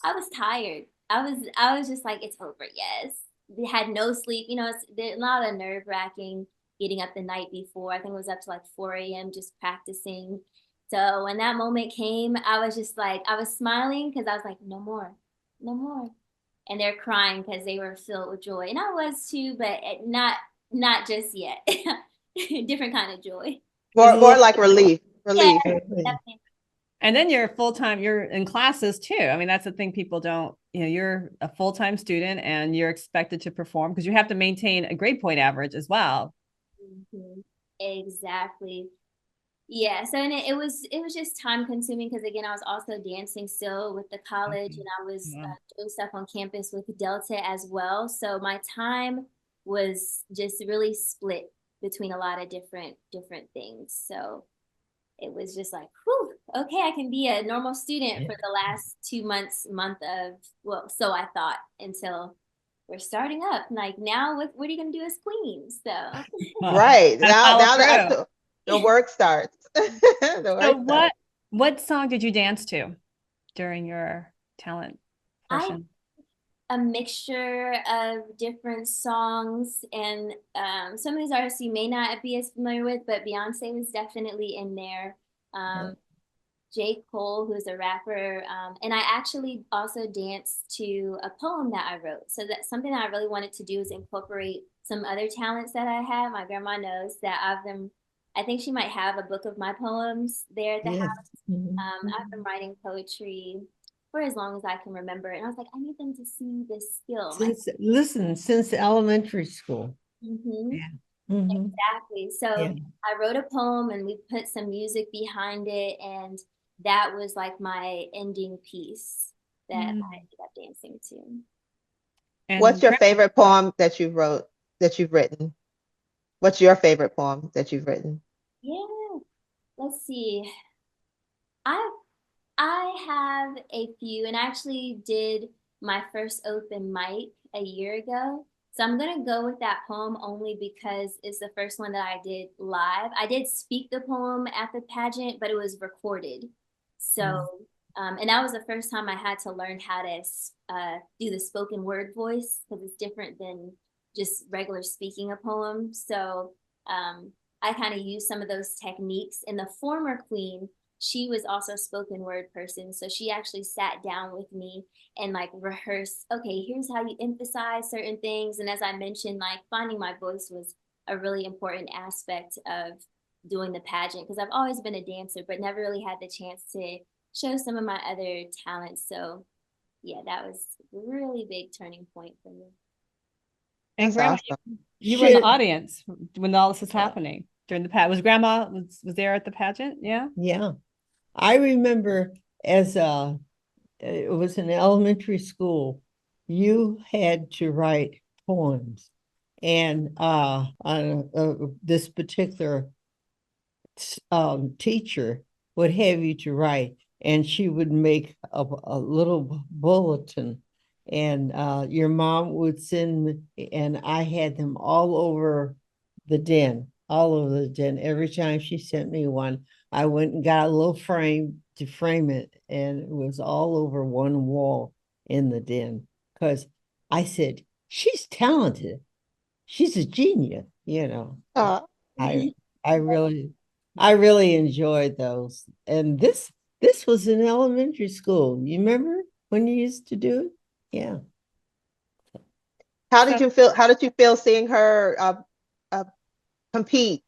I was tired. I was just like, it's over, yes. We had no sleep. It's a lot of nerve-wracking getting up the night before. I think it was up to like 4 a.m. just practicing. So when that moment came, I was just like, I was smiling because I was like, no more, no more. And they're crying because they were filled with joy. And I was too, but not just yet. Different kind of joy. More like relief. Yeah, Relief. definitely. And then you're full-time, you're in classes too. I mean, that's the thing people don't, you're a full-time student and you're expected to perform because you have to maintain a grade point average as well. Exactly. Yeah, so and it was just time consuming because again I was also dancing still with the college, and I was doing stuff on campus with Delta as well. So my time was just really split between a lot of different things. So it was just like, whew, okay, I can be a normal student for the last 2 months, well, so I thought, until we're starting up. Like now, what are you gonna do as queens? So Right. Now through. the work starts. So what song did you dance to during your talent portion? A mixture of different songs, and some of these artists you may not be as familiar with, but Beyonce was definitely in there. J. Cole, who's a rapper, and I actually also danced to a poem that I wrote. So that's something that I really wanted to do, is incorporate some other talents that I have. My grandma knows that I think she might have a book of my poems there at the house. I've been writing poetry for as long as I can remember. And I was like, I need them to see this skill. Since elementary school. Exactly. So I wrote a poem and we put some music behind it. And that was like my ending piece that I ended up dancing to. And what's your favorite poem that you've written? What's your favorite poem that you've written? Yeah, let's see. I have a few, and I actually did my first open mic a year ago. So I'm gonna go with that poem only because it's the first one that I did live. I did speak the poem at the pageant, but it was recorded. So, and that was the first time I had to learn how to do the spoken word voice, because it's different than just regular speaking a poem. So I kind of used some of those techniques. And the former queen, she was also a spoken word person. So she actually sat down with me and like rehearsed, okay, here's how you emphasize certain things. And as I mentioned, like finding my voice was a really important aspect of doing the pageant, because I've always been a dancer, but never really had the chance to show some of my other talents. So yeah, that was a really big turning point for me. And Grandma, awesome. you were in the audience when all this was happening during the pageant. Was Grandma was there at the pageant? Yeah. Yeah. I remember it was in elementary school, you had to write poems. And this particular teacher would have you to write, and she would make a little bulletin, and your mom would send, and I had them all over the den, Every time she sent me one, I went and got a little frame to frame it, and it was all over one wall. in the den, because I said, she's talented. She's a genius, you know. Uh, I I really I really enjoyed those. And this was in elementary school. You remember when you used to do it? Yeah. how did you feel? How did you feel seeing her uh, compete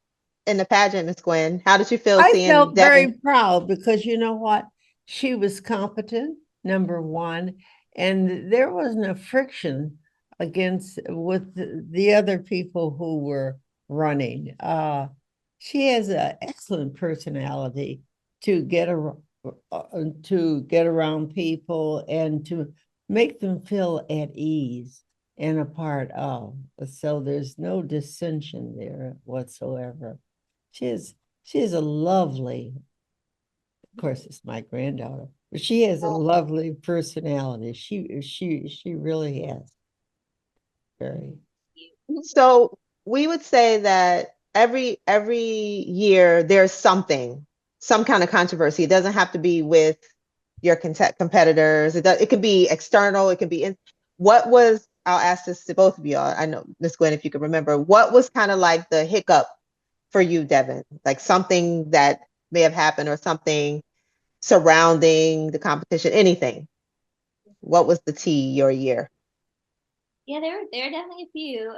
in the pageant, Miss Gwen? How did you feel I seeing felt very Devon? proud because you know what? She was competent, number one, and there wasn't a friction against with the other people who were running. She has an excellent personality to get around people and to make them feel at ease and a part of. So there's no dissension there whatsoever. She is she is a lovely, of course, it's my granddaughter, but she has a lovely personality. She really has. Very. So we would say that every year there's something, some kind of controversy. It doesn't have to be with your competitors. It could be external. It could be in. What was, I'll ask this to both of y'all. I know, Miss Gwen, if you could remember, what was kind of like the hiccup for you, Devon? Like something that may have happened or something surrounding the competition, anything. What was the tea your year? Yeah, there are definitely a few.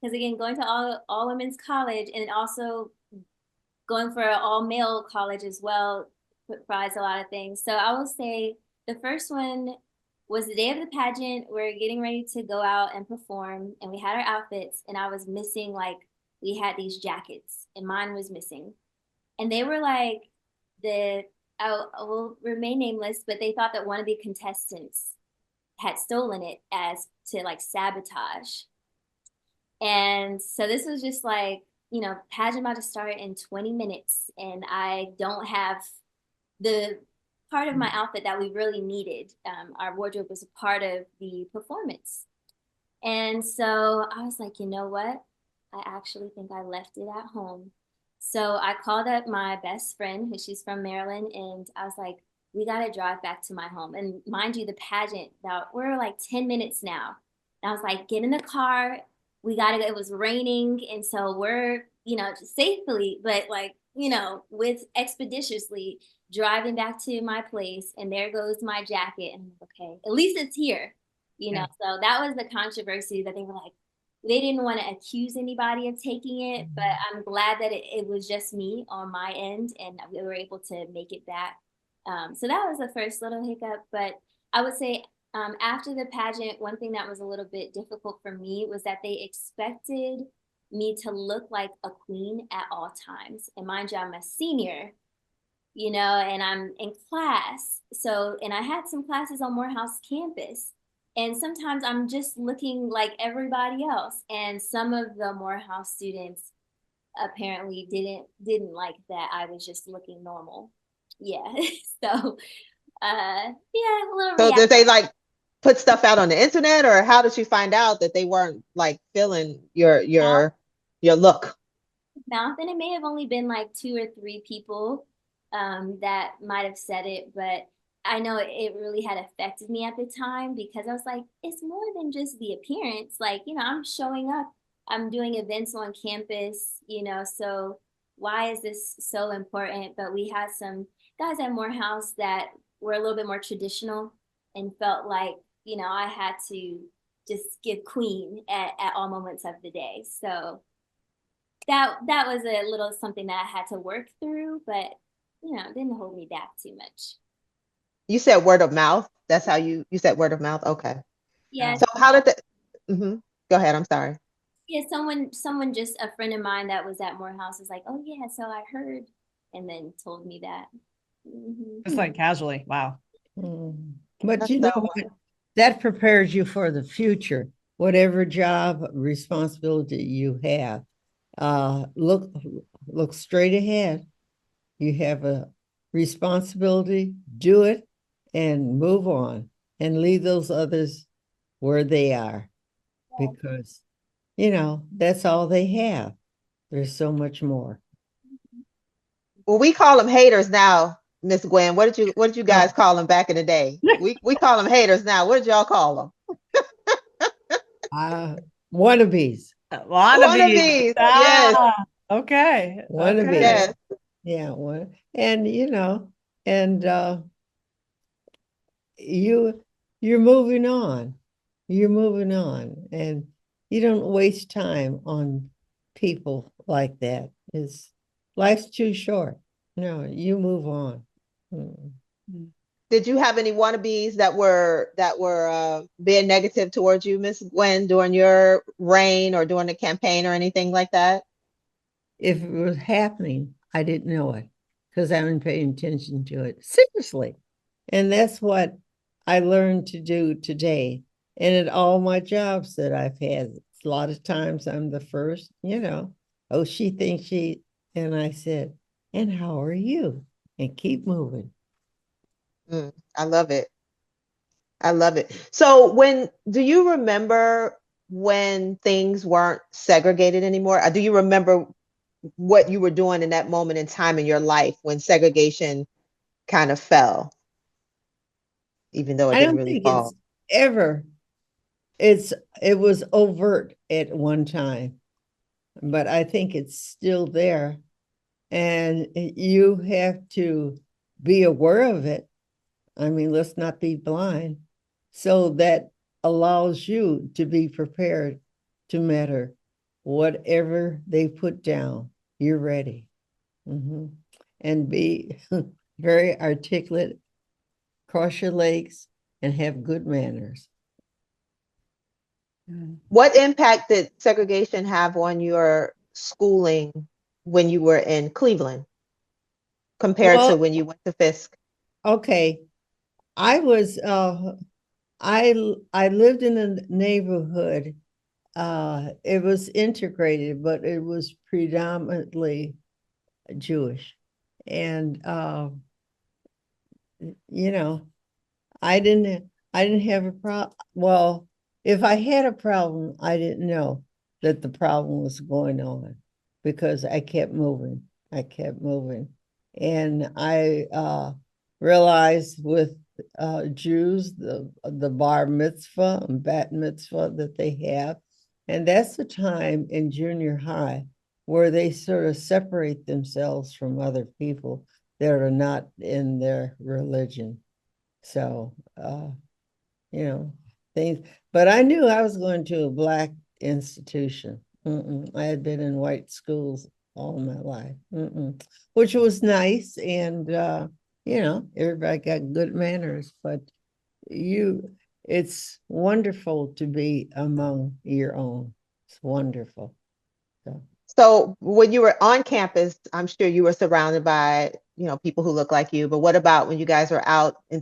Because again, going to all women's college and also going for an all male college as well provides a lot of things. So I will say the first one was the day of the pageant. We're getting ready to go out and perform, and we had our outfits, and I was missing, like, we had these jackets, and mine was missing. And they were like, I will remain nameless, but they thought that one of the contestants had stolen it as to like sabotage. And so this was just like, pageant about to start in 20 minutes, and I don't have the part of my outfit that we really needed. Our wardrobe was a part of the performance. And so I was like, you know what? I actually think I left it at home. So I called up my best friend, who she's from Maryland, and I was like, we got to drive back to my home. And mind you, the pageant, now we're like 10 minutes now. And I was like, get in the car. We got to go. It was raining. And so we're, just safely, but like, with expeditiously driving back to my place. And there goes my jacket. And I'm like, okay, at least it's here, Yeah. So that was the controversy, that they were like, they didn't want to accuse anybody of taking it, but I'm glad that it was just me on my end, and we were able to make it back. So that was the first little hiccup. But I would say after the pageant, one thing that was a little bit difficult for me was that they expected me to look like a queen at all times. And mind you, I'm a senior, and I'm in class. So, and I had some classes on Morehouse campus. And sometimes I'm just looking like everybody else. And some of the Morehouse students apparently didn't like that I was just looking normal. Yeah. So yeah, a little So did reaction. they like put stuff out on the internet, or how did you find out that they weren't like feeling your look? Mouth, and it may have only been like 2 or 3 people that might have said it, but I know it really had affected me at the time, because I was like, it's more than just the appearance. Like, I'm showing up, I'm doing events on campus, so why is this so important? But we had some guys at Morehouse that were a little bit more traditional and felt like, I had to just give queen at all moments of the day. So that was a little something that I had to work through, but it didn't hold me back too much. You said word of mouth. That's how you said word of mouth. Okay. Yeah, So how did that? Go ahead. I'm sorry. yeah. Someone, just a friend of mine that was at Morehouse was like, "Oh yeah, so I heard," and then told me that. Just like casually. Wow. But That's you know so what? That prepares you for the future. Whatever job responsibility you have, look straight ahead. You have a responsibility, do it, and move on, and leave those others where they are, because that's all they have. There's so much more. well, we call them haters now, Miss Gwen? What did you guys call them back in the day? We call them haters now. What did y'all call them? Wannabes. Wannabes. Yes. Ah, okay. Wannabes. Yes. Yeah, one. And and you're moving on. You're moving on. And you don't waste time on people like that. Life's too short. No, you move on. Mm. Did you have any wannabes that were being negative towards you, Miss Gwen, during your reign or during the campaign or anything like that? If it was happening, I didn't know it because I wasn't paying attention to it. Seriously. And that's what I learned to do today. And at all my jobs that I've had, a lot of times I'm the first, oh, she thinks and I said, and how are you? And keep moving. I love it. I love it. So do you remember when things weren't segregated anymore? Do you remember what you were doing in that moment in time in your life when segregation kind of fell, even though it I didn't don't really think fall? it's ever, it was overt at one time, but I think it's still there. And you have to be aware of it. I mean, let's not be blind. So that allows you to be prepared to matter. Whatever they put down, you're ready. And be very articulate, cross your legs, and have good manners. What impact did segregation have on your schooling when you were in Cleveland compared to when you went to Fisk? Okay. I was I lived in a neighborhood. It was integrated, but it was predominantly Jewish. And I didn't have a problem. Well, if I had a problem, I didn't know that the problem was going on because I kept moving. I kept moving. And I realized with Jews, the bar mitzvah and bat mitzvah that they have. And that's the time in junior high where they sort of separate themselves from other people that are not in their religion. So, things, but I knew I was going to a Black institution. I had been in white schools all my life, which was nice. And, everybody got good manners, but it's wonderful to be among your own. It's wonderful. So when you were on campus, I'm sure you were surrounded by, people who look like you, but what about when you guys were out in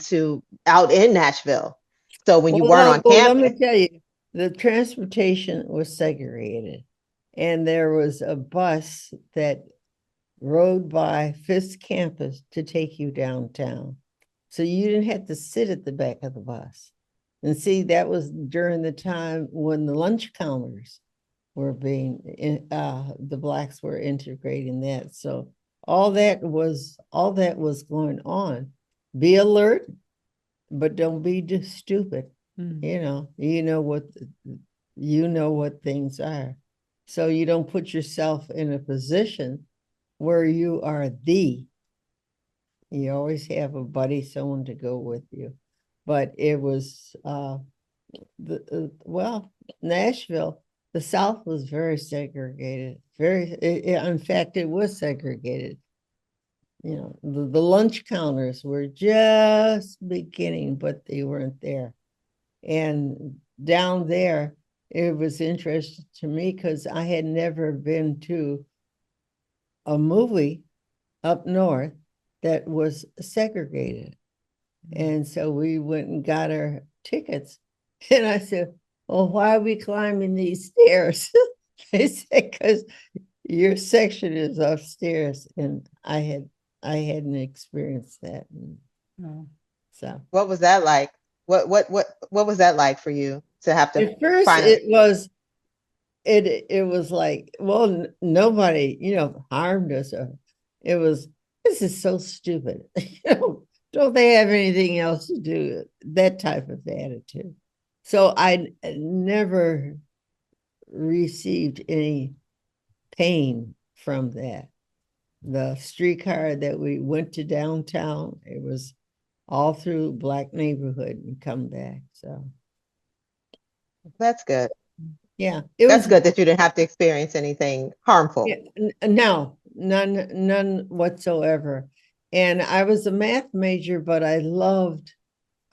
Nashville? So when you weren't on Let campus, me tell you, the transportation was segregated, and there was a bus that rode by Fisk campus to take you downtown. So you didn't have to sit at the back of the bus. And see, that was during the time when the lunch counters were the Blacks were integrating that. So all that was going on. Be alert, but don't be just stupid. You know what things are. So you don't put yourself in a position where you are you always have a buddy, someone to go with you. But it was Nashville, the South was very segregated. In fact, it was segregated. The lunch counters were just beginning, but they weren't there. And down there, it was interesting to me because I had never been to a movie up north that was segregated. And so we went and got our tickets. And I said, well, why are we climbing these stairs? They said, because your section is upstairs. And I hadn't experienced that. So what was that like? What was that like for you to have to at first it was like, well, nobody, harmed us. It was this is so stupid. Don't they have anything else to do? That type of attitude. So I never received any pain from that. The streetcar that we went to downtown, it was all through Black neighborhood and come back. So That's good. yeah, it That's was good that you didn't have to experience anything harmful. yeah, no, none whatsoever. And I was a math major, but I loved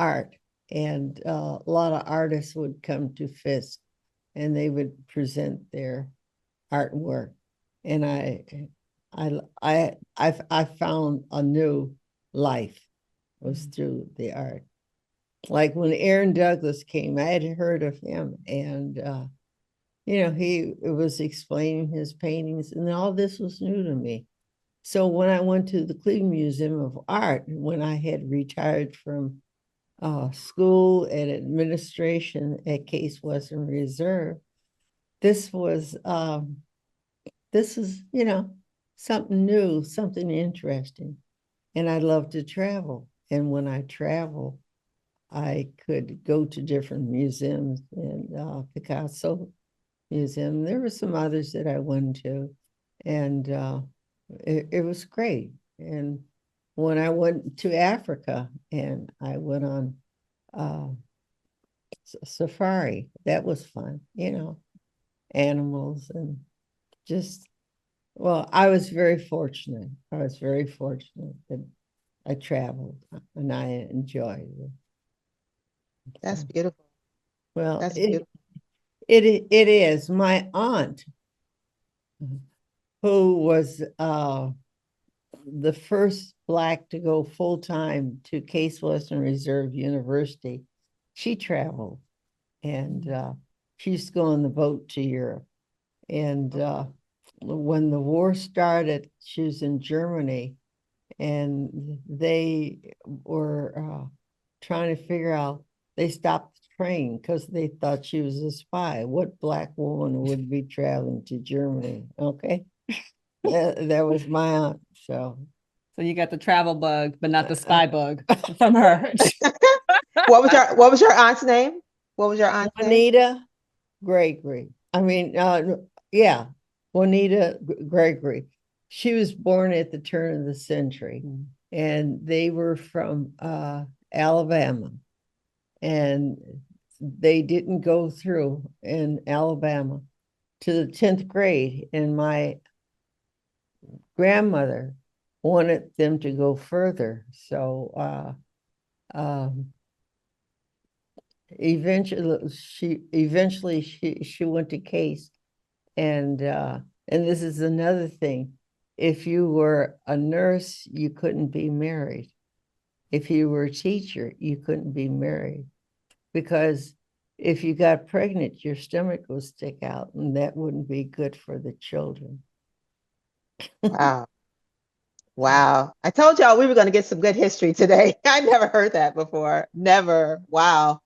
art, and a lot of artists would come to Fisk, and they would present their artwork, and I found a new life was through the art. Like when Aaron Douglas came, I had heard of him, and he was explaining his paintings, and all this was new to me. So when I went to the Cleveland Museum of Art, when I had retired from school and administration at Case Western Reserve, this was something new, something interesting, and I love to travel. And when I travel, I could go to different museums, and Picasso Museum. There were some others that I went to, and it was great. And when I went to Africa and I went on uh, safari, that was fun, animals and just, well, I was very fortunate. I was very fortunate that I traveled and I enjoyed it. That's beautiful. Well, That's beautiful. it is. My aunt, who was the first Black to go full-time to Case Western Reserve University, she traveled, and she used to go on the boat to Europe. And when the war started, she was in Germany, and they were trying to figure out, they stopped the train because they thought she was a spy. What Black woman would be traveling to Germany? Okay. That was my aunt. So you got the travel bug, but not the spy bug from her. What was your aunt's name? What was your aunt's name? Juanita Gregory. I mean, yeah, Juanita Gregory. She was born at the turn of the century, and they were from Alabama, and they didn't go through in Alabama to the 10th grade, and my grandmother wanted them to go further. So eventually she went to Case, and this is another thing. If you were a nurse, you couldn't be married. If you were a teacher, you couldn't be married, because if you got pregnant, your stomach would stick out, and that wouldn't be good for the children. Wow. Wow. I told y'all we were going to get some good history today. I never heard that before. Never. Wow.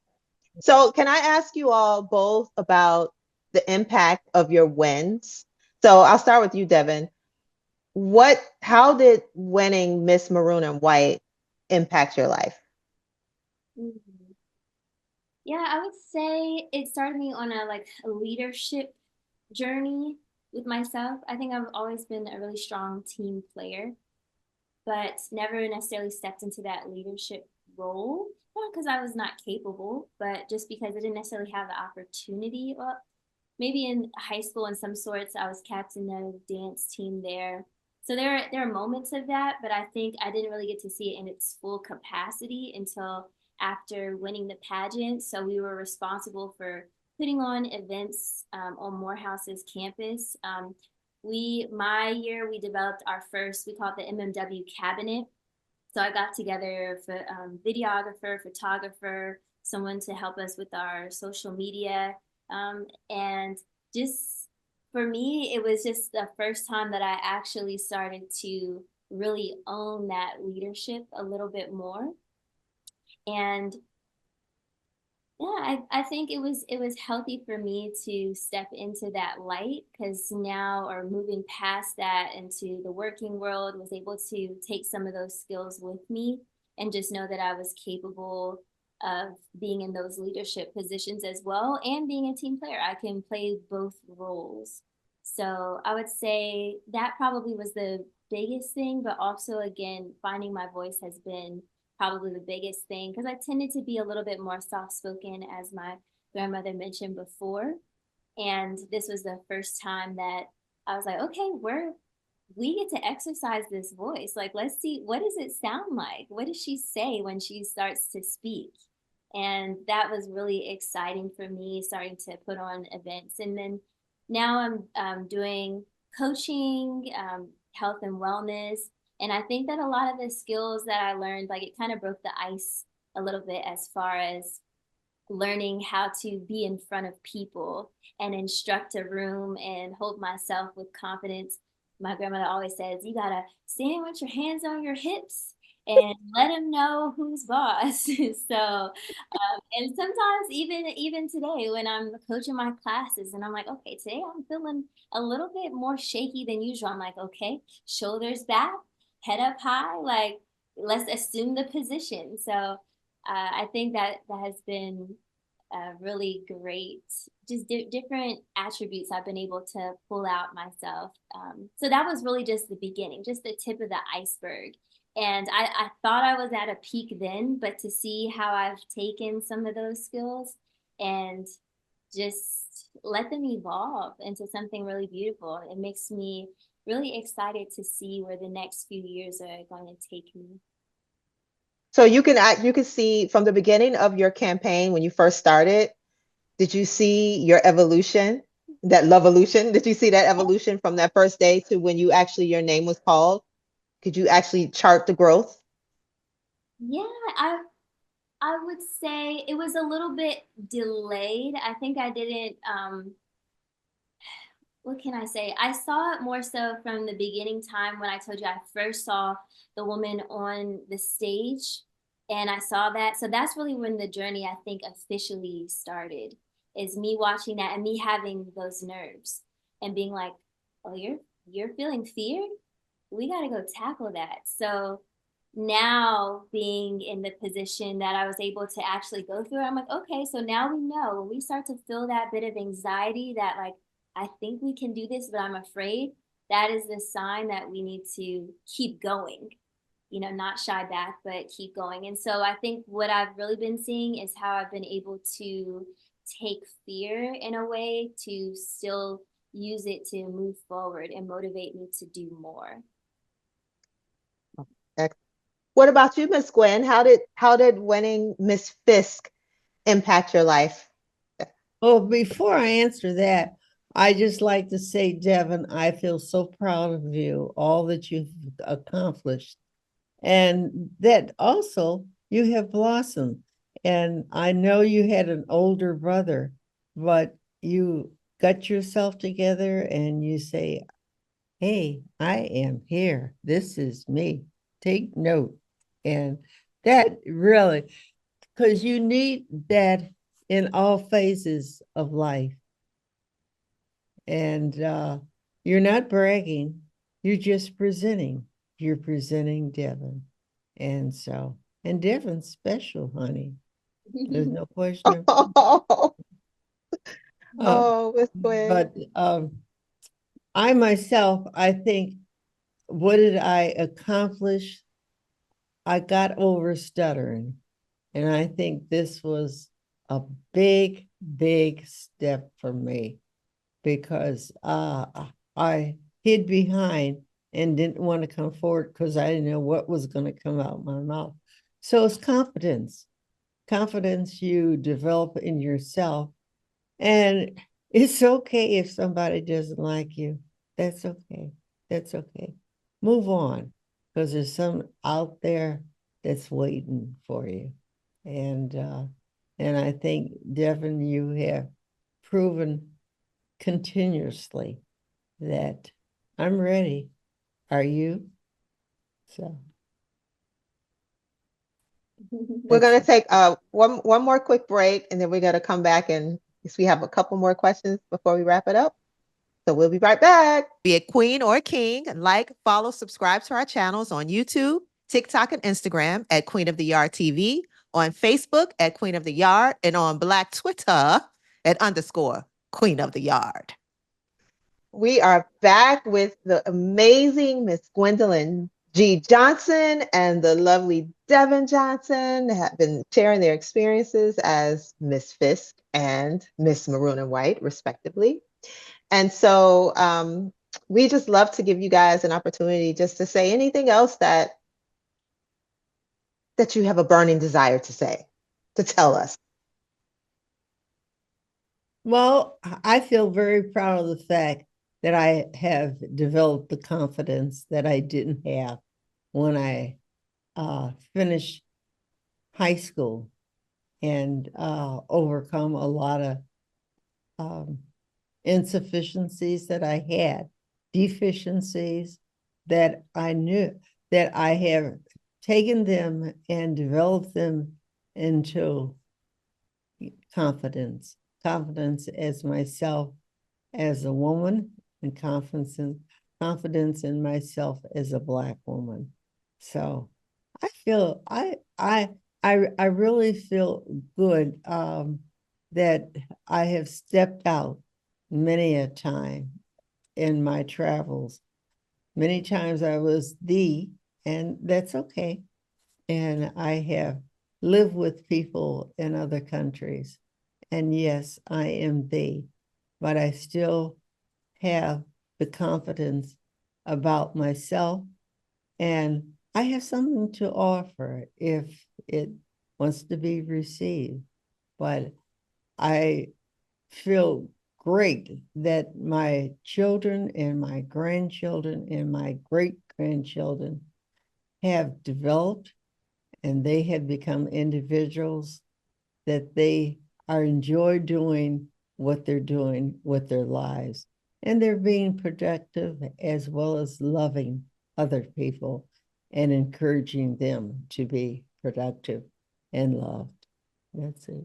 So can I ask you all both about the impact of your wins? So I'll start with you, Devon. How did winning Miss Maroon and White impact your life? Mhm. Yeah, I would say it started me on a leadership journey with myself. I think I've always been a really strong team player, but never necessarily stepped into that leadership role. Not because I was not capable, but just because I didn't necessarily have the opportunity. Well, maybe in high school in some sorts, I was captain of the dance team there. So there are moments of that, but I think I didn't really get to see it in its full capacity until after winning the pageant. So we were responsible for putting on events on Morehouse's campus. My year, we developed our first, we call it the MMW cabinet. So I got together for videographer, photographer, someone to help us with our social media. And just for me, it was just the first time that I actually started to really own that leadership a little bit more. And Yeah, I think it was healthy for me to step into that light because now, or moving past that into the working world, was able to take some of those skills with me and just know that I was capable of being in those leadership positions as well and being a team player. I can play both roles. So I would say that probably was the biggest thing, but also again, finding my voice has been probably the biggest thing because I tended to be a little bit more soft spoken, as my grandmother mentioned before. And this was the first time that I was like, okay, we get to exercise this voice. Like, let's see, what does it sound like? What does she say when she starts to speak? And that was really exciting for me, starting to put on events. And then now I'm doing coaching, health and wellness. And I think that a lot of the skills that I learned, like it kind of broke the ice a little bit as far as learning how to be in front of people and instruct a room and hold myself with confidence. My grandmother always says, you gotta stand with your hands on your hips and let them know who's boss. And sometimes even today when I'm coaching my classes and I'm like, okay, today I'm feeling a little bit more shaky than usual. I'm like, okay, shoulders back, head up high, like let's assume the position. So I think that has been really great, just different attributes I've been able to pull out myself. So that was really just the beginning, just the tip of the iceberg. And I thought I was at a peak then, but to see how I've taken some of those skills and just let them evolve into something really beautiful, it makes me really excited to see where the next few years are going to take me. So you can see from the beginning of your campaign when you first started, did you see your evolution, that love evolution? Did you see that evolution from that first day to when you actually your name was called? Could you actually chart the growth? Yeah, I would say it was a little bit delayed. I think I didn't, what can I say? I saw it more so from the beginning time when I told you I first saw the woman on the stage and I saw that. So that's really when the journey I think officially started, is me watching that and me having those nerves and being like, oh, you're feeling fear? We got to go tackle that. So now being in the position that I was able to actually go through, I'm like, okay, so now we know when we start to feel that bit of anxiety that like, I think we can do this, but I'm afraid, that is the sign that we need to keep going, not shy back, but keep going. And so I think what I've really been seeing is how I've been able to take fear in a way to still use it to move forward and motivate me to do more. What about you, Miss Gwen? How did winning Miss Fisk impact your life? Well, before I answer that, I just like to say, Devon, I feel so proud of you, all that you've accomplished, and that also you have blossomed. And I know you had an older brother, but you got yourself together and you say, hey, I am here. This is me. Take note. And that really, because you need that in all phases of life. And you're not bragging, you're just presenting. You're presenting Devon. And so, and Devon's special, honey. There's no question. Oh, Uh, oh, Miss Gwen. but I myself, I think, what did I accomplish? I got over stuttering. And I think this was a big, big step for me because I hid behind and didn't want to come forward because I didn't know what was going to come out of my mouth. So it's confidence, confidence you develop in yourself. And it's okay if somebody doesn't like you. That's okay. That's okay. Move on because there's some out there that's waiting for you. And uh, and I think, Devon, you have proven continuously that I'm ready. Are you? So We're going to take one more quick break, and then we're going to come back and we have a couple more questions before we wrap it up. So we'll be right back. Be a queen or a king. Like, follow, subscribe to our channels on YouTube, TikTok, and Instagram at Queen of the Yard TV, on Facebook at Queen of the Yard, and on Black Twitter at _ Queen of the Yard. We are back with the amazing Miss Gwendolyn G. Johnson and the lovely Devon Johnson have been sharing their experiences as Miss Fisk and Miss Maroon and White, respectively. And so we just love to give you guys an opportunity just to say anything else that you have a burning desire to say, to tell us. Well, I feel very proud of the fact that I have developed the confidence that I didn't have when I finished high school and overcome a lot of insufficiencies that I had, deficiencies that I knew, that I have taken them and developed them into confidence as myself as a woman, and confidence in myself as a Black woman. So I feel I really feel good that I have stepped out many a time in my travels. Many times I was and that's okay. And I have lived with people in other countries. And yes, I am but I still have the confidence about myself, and I have something to offer if it wants to be received. But I feel great that my children and my grandchildren and my great-grandchildren have developed, and they have become individuals that they are enjoy doing what they're doing with their lives. And they're being productive as well as loving other people and encouraging them to be productive and loved. That's it.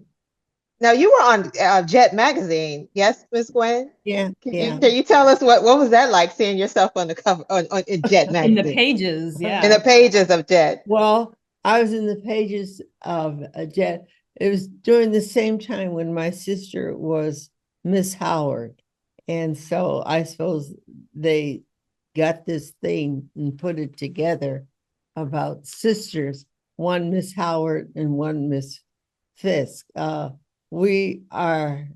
Now, you were on Jet Magazine, yes, Miss Gwen? Yeah, Can you tell us what was that like, seeing yourself on the cover in Jet Magazine? In the pages, yeah. In the pages of Jet. Well, I was in the pages of Jet. It was during the same time when my sister was Miss Howard. And so I suppose they got this thing and put it together about sisters, one Miss Howard and one Miss Fisk. We are,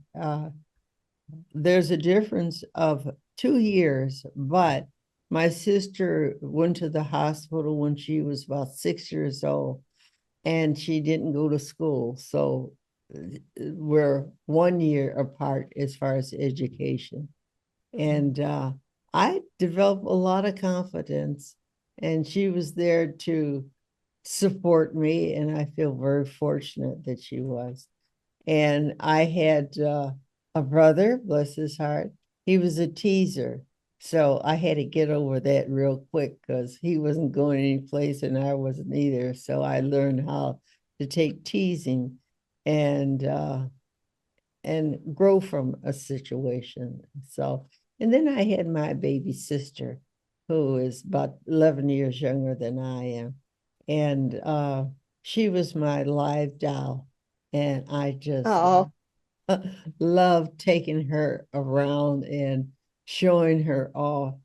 there's a difference of 2 years, but my sister went to the hospital when she was about 6 years old, and she didn't go to school. So we're 1 year apart as far as education. And I developed a lot of confidence, and she was there to support me, and I feel very fortunate that she was. And I had a brother, bless his heart. He was a teaser. So I had to get over that real quick because he wasn't going any place and I wasn't either. So I learned how to take teasing and grow from a situation. So, and then I had my baby sister, who is about 11 years younger than I am. And she was my live doll. And I just love taking her around and showing her off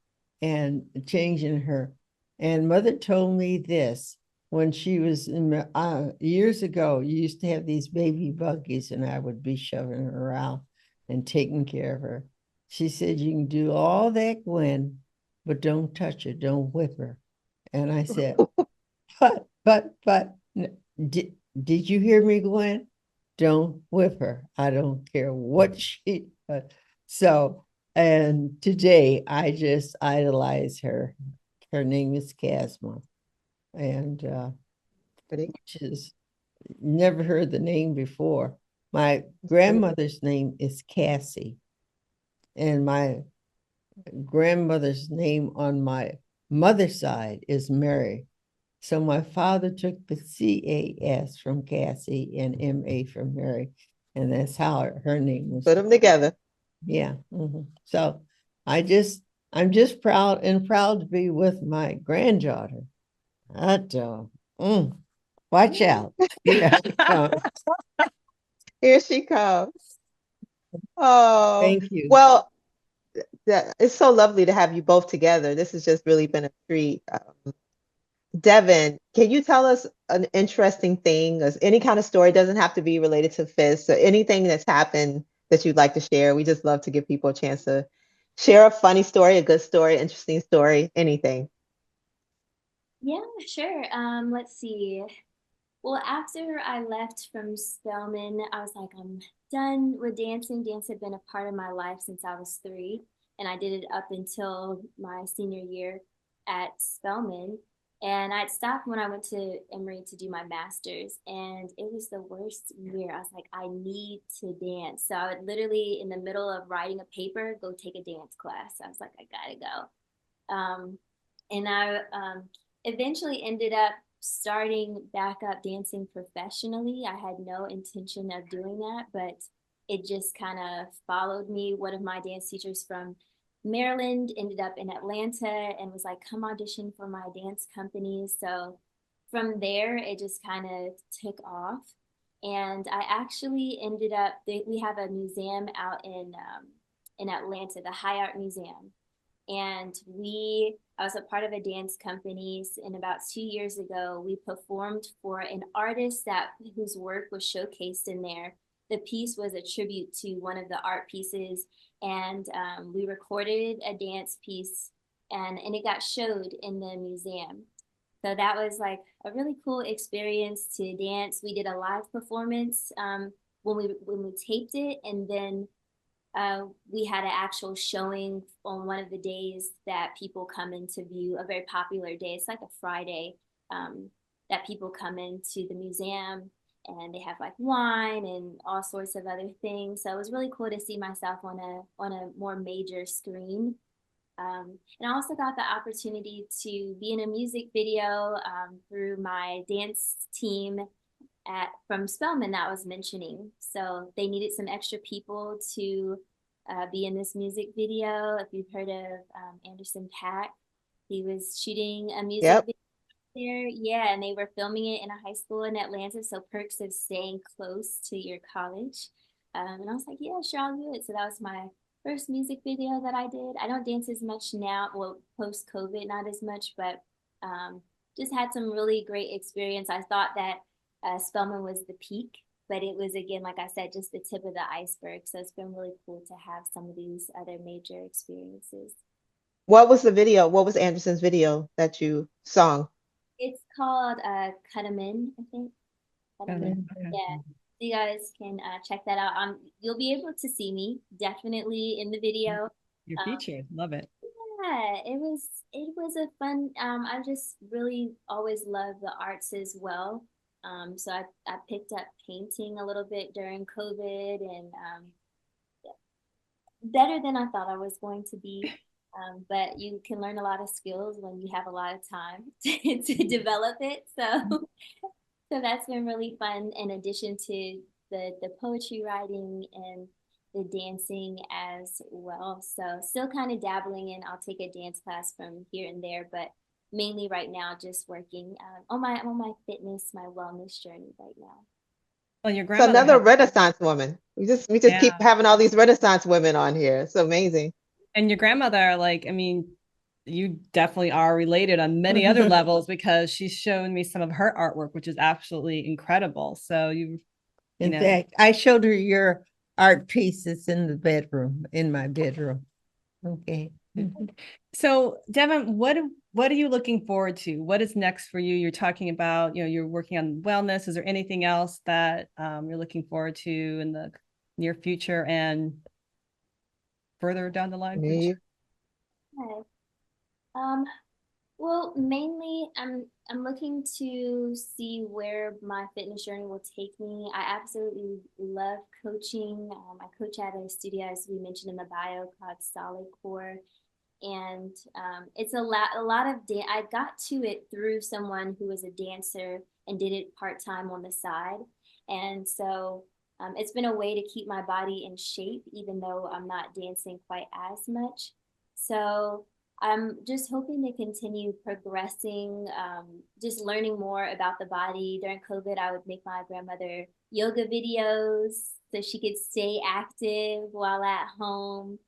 and changing her. And mother told me this when she was in years ago. You used to have these baby buggies, and I would be shoving her around and taking care of her. She said, "You can do all that, Gwen, but don't touch her, don't whip her." And I said, but did you hear me, Gwen? Don't whip her. I don't care what she does. So, and today I just idolize her. Her name is Casma. And which is, never heard the name before. My grandmother's name is Cassie. And my grandmother's name on my mother's side is Mary. So my father took the CAS from Cassie and MA from Mary, and that's how her name was. Put them together. Yeah. So I'm just proud to be with my granddaughter. Watch out. Yeah. Here she comes. Oh, Thank you. well, it's so lovely to have you both together. This has just really been a treat. Devon, can you tell us an interesting thing, or any kind of story? It doesn't have to be related to FIS, or anything that's happened that you'd like to share. We just love to give people a chance to share a funny story, a good story, interesting story, anything. Yeah, sure. Let's see. Well, after I left from Spelman, I was like, I'm done with dancing. Dance had been a part of my life since I was 3, and I did it up until my senior year at Spelman. And I'd stopped when I went to Emory to do my master's, and it was the worst year. I was like, I need to dance. So I would literally, in the middle of writing a paper, go take a dance class. I was like, I gotta go. And I eventually ended up starting back up dancing professionally. I had no intention of doing that, but it just kind of followed me. One of my dance teachers from Maryland ended up in Atlanta and was like, come audition for my dance company. So from there, it just kind of took off. And I actually ended up, we have a museum out in Atlanta, the High Art Museum. And I was a part of a dance company, and about 2 years ago, we performed for an artist whose work was showcased in there. The piece was a tribute to one of the art pieces, and we recorded a dance piece, and it got showed in the museum. So that was like a really cool experience to dance. We did a live performance when we taped it, and then we had an actual showing on one of the days that people come in to view, a very popular day. It's like a Friday that people come into the museum, and they have like wine and all sorts of other things. So it was really cool to see myself on a more major screen. And I also got the opportunity to be in a music video through my dance team from Spelman that I was mentioning. So they needed some extra people to be in this music video. If you've heard of Anderson Paak, he was shooting a music Yep. video there. Yeah, and they were filming it in a high school in Atlanta. So perks of staying close to your college. And I was like, yeah, sure, I'll do it. So that was my first music video that I did. I don't dance as much now, well, post-COVID, not as much, but just had some really great experience. I thought that Spelman was the peak, but it was, again, like I said, just the tip of the iceberg. So it's been really cool to have some of these other major experiences. What was the video? What was Anderson's video that you sung? It's called Cut 'em In, I think. Cut 'em In. Yeah. So you guys can check that out. You'll be able to see me definitely in the video. You're featured. Love it. Yeah, it was a fun. I just really always loved the arts as well. So I picked up painting a little bit during COVID, and better than I thought I was going to be. But you can learn a lot of skills when you have a lot of time to develop it. So that's been really fun, in addition to the poetry writing and the dancing as well. So still kind of dabbling in. I'll take a dance class from here and there, but mainly right now just working on my fitness, my wellness journey right now. Well, your It's grandmother another had, Renaissance woman. We just keep yeah. having all these Renaissance women on here. It's amazing. And your grandmother, like, I mean, you definitely are related on many other levels, because she's shown me some of her artwork, which is absolutely incredible. So you In know, fact, I showed her your art pieces in the bedroom, in my bedroom. Okay. so Devon, what are you looking forward to? What is next for you? You're talking about, you're working on wellness. Is there anything else that you're looking forward to in the near future and further down the line? Me. Okay. Um, Well, mainly I'm looking to see where my fitness journey will take me. I absolutely love coaching. I coach at a studio, as we mentioned in the bio, called Solid Core. And it's a lot of I got to it through someone who was a dancer and did it part-time on the side. And so it's been a way to keep my body in shape, even though I'm not dancing quite as much. So I'm just hoping to continue progressing, just learning more about the body. During COVID, I would make my grandmother yoga videos so she could stay active while at home.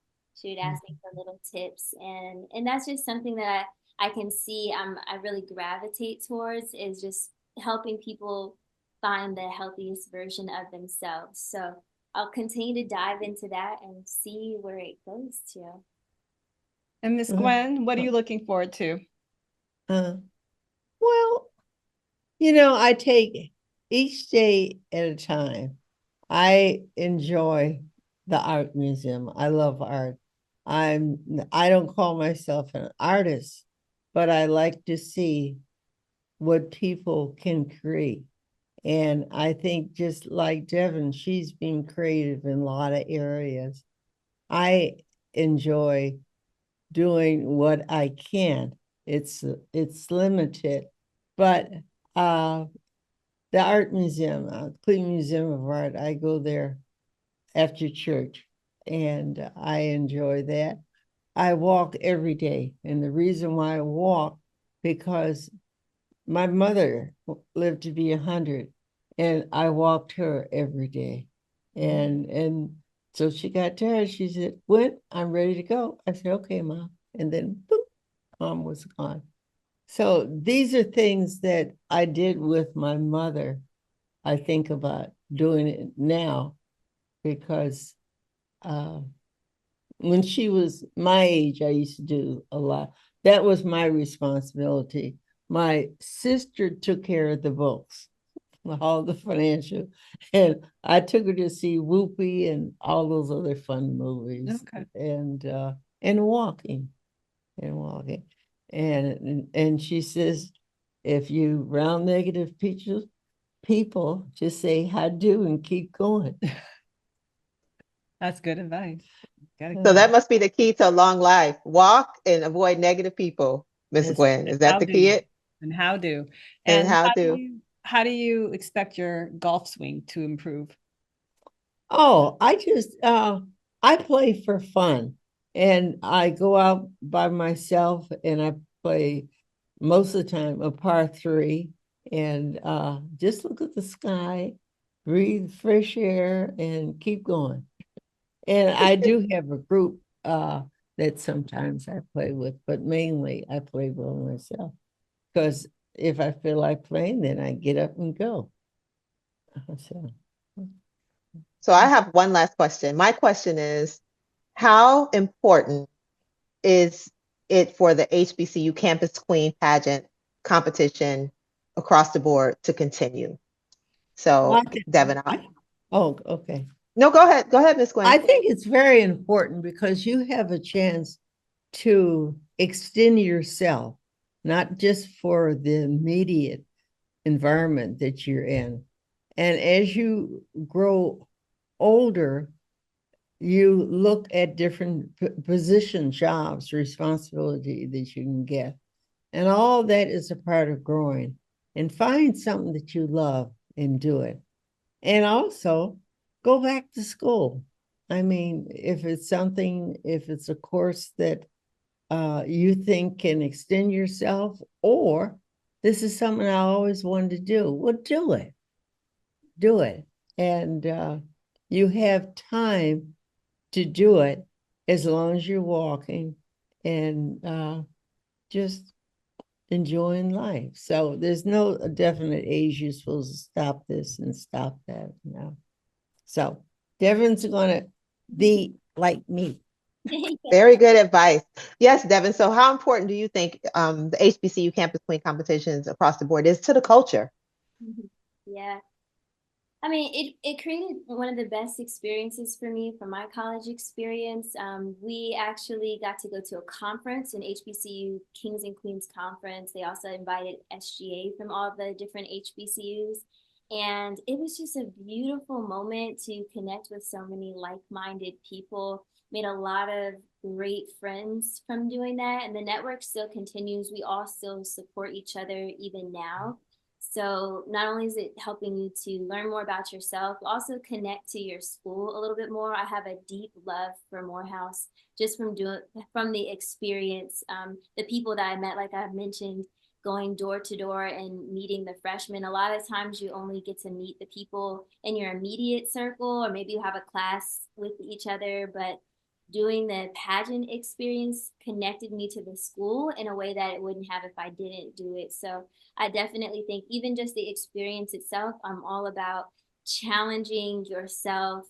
She would ask me for little tips, and that's just something that I can see I really gravitate towards, is just helping people find the healthiest version of themselves. So I'll continue to dive into that and see where it goes to. And Miss Gwen, what are you looking forward to? Well, I take each day at a time. I enjoy the art museum. I love art. I don't call myself an artist, but I like to see what people can create. And I think just like Devon, she's been creative in a lot of areas. I enjoy doing what I can. It's limited, but the art museum, Cleveland Museum of Art, I go there after church, and I enjoy that. I walk every day, and the reason why I walk, because my mother lived to be 100, and I walked her every day, and so she got tired. She said, "When I'm ready to go," I said, "Okay, Mom," and then boop, Mom was gone. So these are things that I did with my mother. I think about doing it now because when she was my age, I used to do a lot. That was my responsibility. My sister took care of the books, all the financial, and I took her to see Whoopi and all those other fun movies. Okay. And walking, and walking, and she says, if you round negative people just say "I do" and keep going. That's good advice. So that must be the key to a long life. Walk and avoid negative people, Miss Yes. Gwen. Is that How the do key? you? And how do? And And how how do do? you expect your golf swing to improve? Oh, I play for fun, and I go out by myself and I play most of the time a par three, and just look at the sky, breathe fresh air, and keep going. And I do have a group that sometimes I play with, but mainly I play by myself, because if I feel like playing, then I get up and go. So. So I have one last question. My question is, how important is it for the HBCU Campus Queen pageant competition across the board to continue? So, Devon, Oh, okay. no, go ahead. Go ahead, Miss Gwen. I think it's very important because you have a chance to extend yourself, not just for the immediate environment that you're in. And as you grow older, you look at different position, jobs, responsibility that you can get. And all that is a part of growing. And find something that you love and do it. And also go back to school. I mean, if it's a course that you think can extend yourself, or this is something I always wanted to do, well, do it. Do it. And you have time to do it as long as you're walking and just enjoying life. So there's no definite age you're supposed to stop this and stop that. No. So Devon's gonna be like me. Very good advice. Yes, Devon. So how important do you think the HBCU Campus Queen competitions across the board is to the culture? Yeah. I mean, it created one of the best experiences for me from my college experience. We actually got to go to a conference, an HBCU Kings and Queens conference. They also invited SGA from all the different HBCUs. And it was just a beautiful moment to connect with so many like-minded people. made a lot of great friends from doing that. And the network still continues. We all still support each other even now. So not only is it helping you to learn more about yourself, but also connect to your school a little bit more. I have a deep love for Morehouse just from the experience. The people that I met, like I've mentioned, going door to door and meeting the freshmen. A lot of times you only get to meet the people in your immediate circle, or maybe you have a class with each other, but doing the pageant experience connected me to the school in a way that it wouldn't have if I didn't do it. So I definitely think even just the experience itself, I'm all about challenging yourself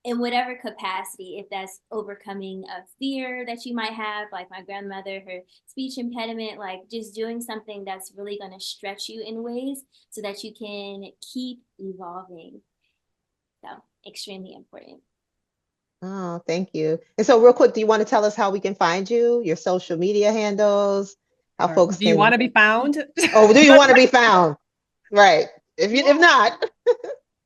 in whatever capacity, if that's overcoming a fear that you might have, like my grandmother, her speech impediment, like just doing something that's really going to stretch you in ways so that you can keep evolving. So extremely important. Oh, thank you. And so real quick, do you want to tell us how we can find you, your social media handles, how Or folks do you can, want to be found? oh, do you want to be found? Right. If not,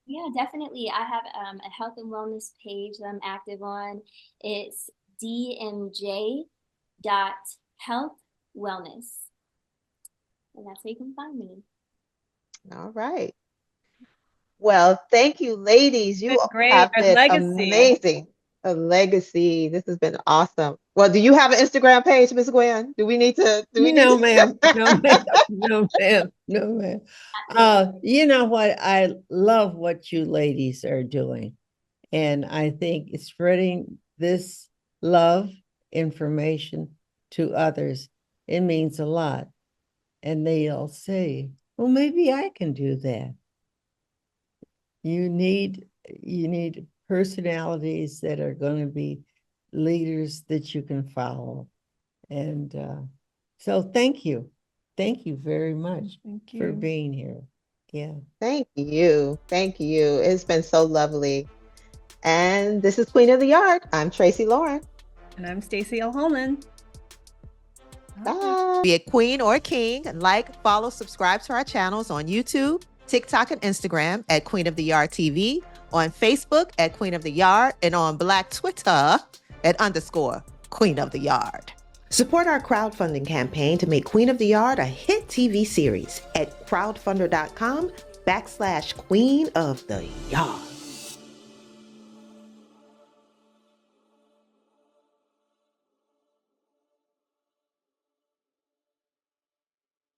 Yeah, definitely. I have a health and wellness page that I'm active on. It's dmj.healthwellness. And that's where you can find me. all right. Well, thank you, ladies. You It's great. have Our been legacy. amazing. A legacy. This has been awesome. Well, do you have an Instagram page, Miss Gwen? Do we need to? No, ma'am. No, ma'am. No, ma'am. No, ma'am. You know what? I love what you ladies are doing. And I think spreading this love information to others, it means a lot. And they'll say, well, maybe I can do that. You need personalities that are going to be leaders that you can follow. And so thank you. Thank you very much Thank for you. being here. Yeah. Thank you. Thank you. It's been so lovely. And this is Queen of the Yard. I'm Tracy Lauren. And I'm Stacey L. Holman. Bye. Be a queen or a king. Like, follow, subscribe to our channels on YouTube, TikTok, and Instagram at Queen of the Yard TV, on Facebook at Queen of the Yard, and on Black Twitter at _Queen of the Yard. Support our crowdfunding campaign to make Queen of the Yard a hit TV series at crowdfunder.com/Queen of the Yard.